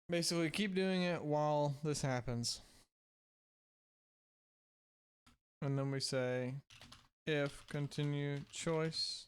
Basically, keep doing it while this happens. And then we say if continue choice.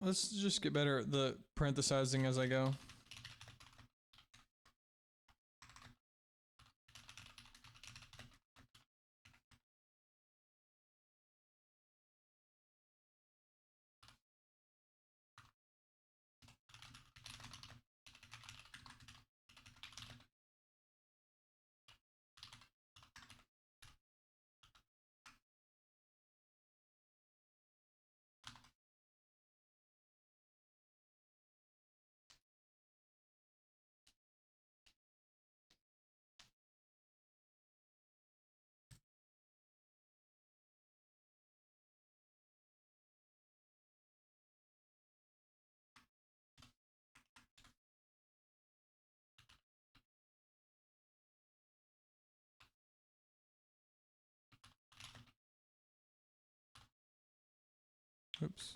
Let's just get better at the parenthesizing as I go. Oops.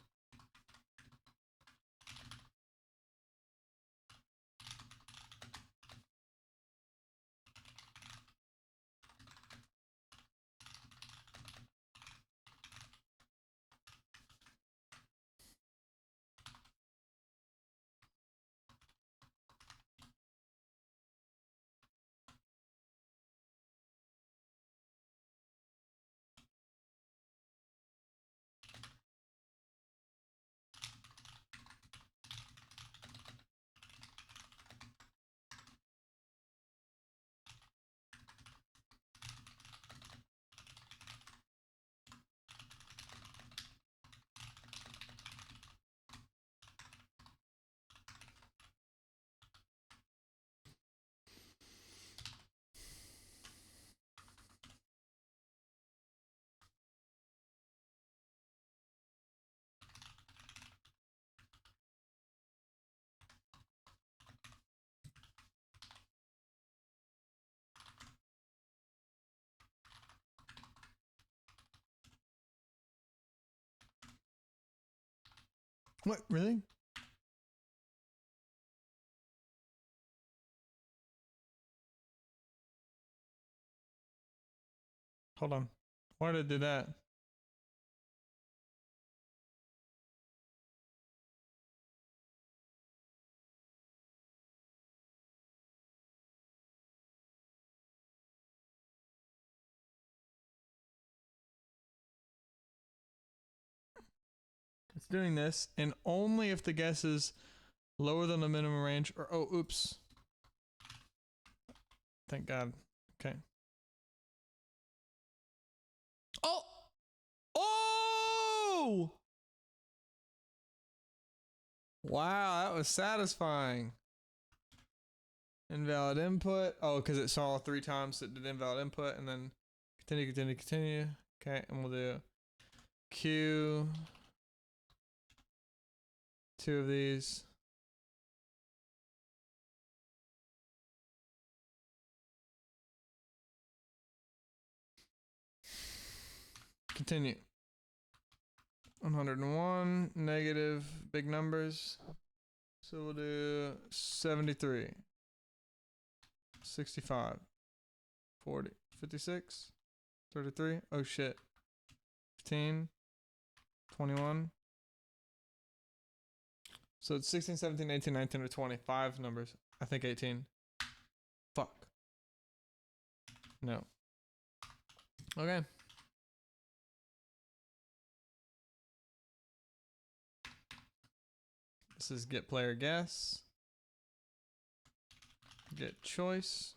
What, really? Hold on. Why did it do that? It's doing this, and only if the guess is lower than the minimum range, or oh, oops. Thank God. Okay. Oh! Oh! Wow, that was satisfying. Invalid input. Oh, because it saw 3 times it did invalid input, and then continue. Okay, and we'll do Q. 2 of these. Continue. 101, negative, big numbers. So we'll do 73, 65, 40, 56, 33. Oh shit. 15, 21. So it's 16, 17, 18, 19, or 20. 5 numbers. I think 18. Fuck. No. Okay. This is get player guess. Get choice.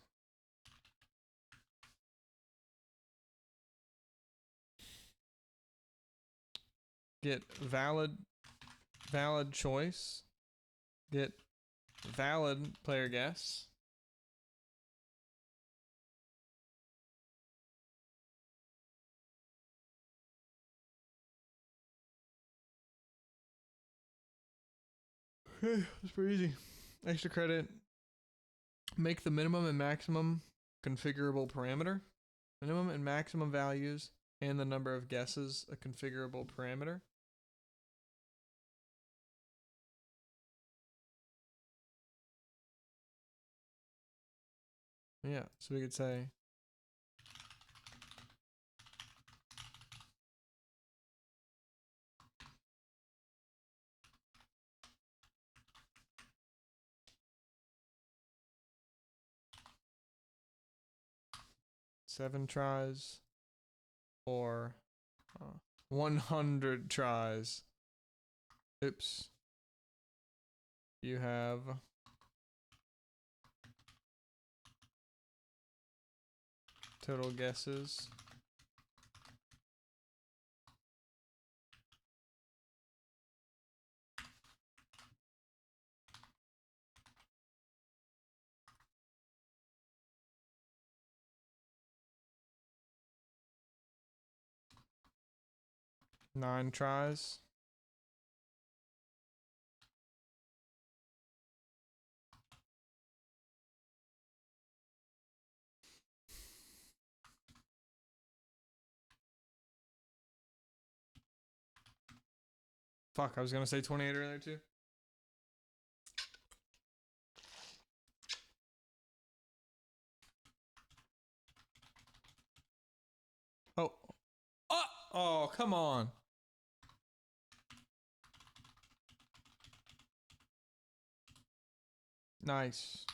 Get valid choice. Get valid player guess. Okay, that's pretty easy. Extra credit. Make the minimum and maximum configurable parameter. Minimum and maximum values and the number of guesses a configurable parameter. Yeah, so we could say seven tries or 100 tries. Oops. You have total guesses. Nine tries. Fuck, I was gonna say 28 earlier too. Oh. Oh, come on. Nice.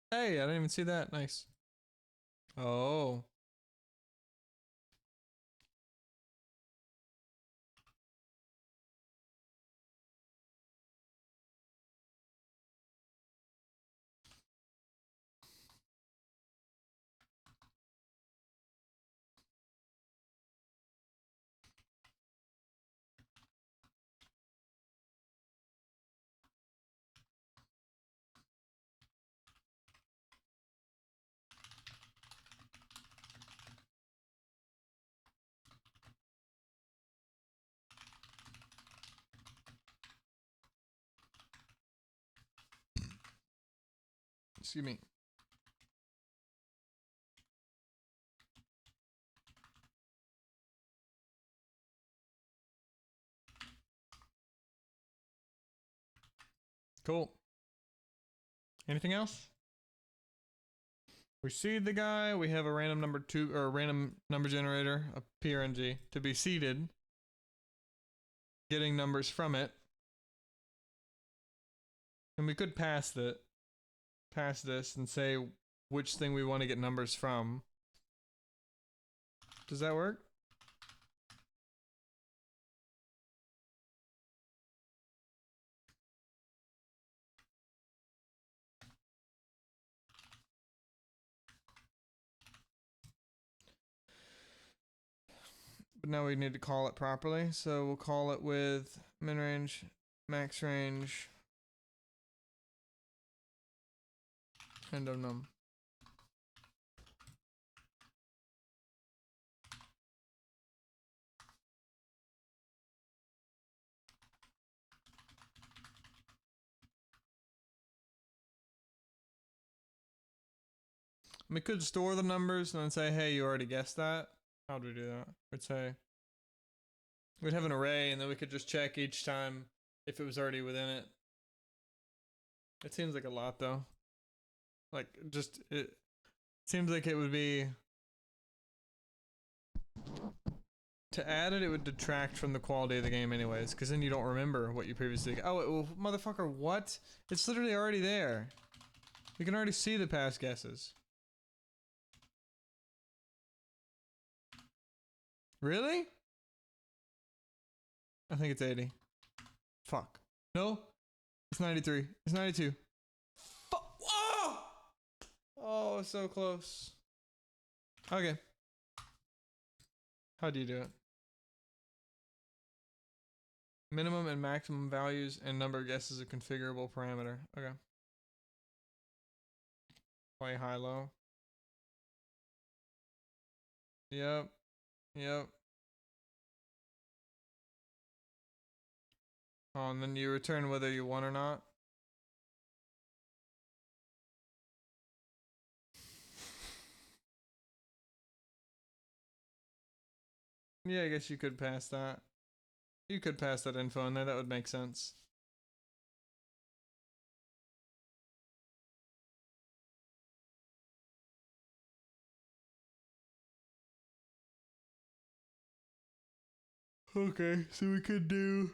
Hey, I didn't even see that. Nice. Oh. Excuse me. Cool. Anything else? We seed the guy. We have a random number or a random number generator, a PRNG, to be seeded. Getting numbers from it. And we could pass this and say which thing we want to get numbers from. Does that work? But now we need to call it properly, so we'll call it with min range, max range, and num. We could store the numbers and then say, hey, you already guessed that. How would we do that? We'd say, we'd have an array and then we could just check each time if it was already within it. It seems like a lot though. Like, just, it seems like it would be, to add it, it would detract from the quality of the game anyways, because then you don't remember what you previously, oh, well, motherfucker, what? It's literally already there. We can already see the past guesses. Really? I think it's 80. Fuck. No? It's 93. It's 92. Fuck. Oh! Oh, so close. Okay. How do you do it? Minimum and maximum values and number of guesses a configurable parameter. Okay. Play high-low. Yep. Yep. Oh, and then you return whether you won or not. Yeah, I guess you could pass that. You could pass that info in there. That would make sense. Okay, so we could do...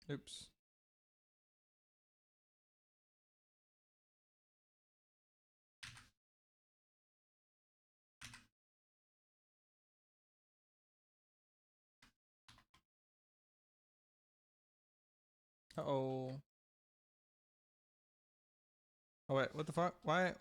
Oops. Uh-oh. Oh, wait, what the fuck? Why?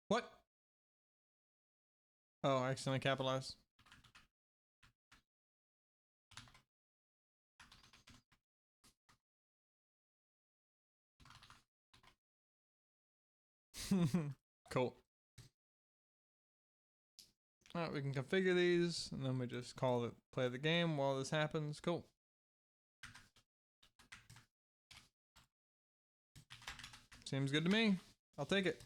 What? Oh, I accidentally capitalized. Cool. Alright, we can configure these, and then we just call it, play the game while this happens. Cool. Seems good to me. I'll take it.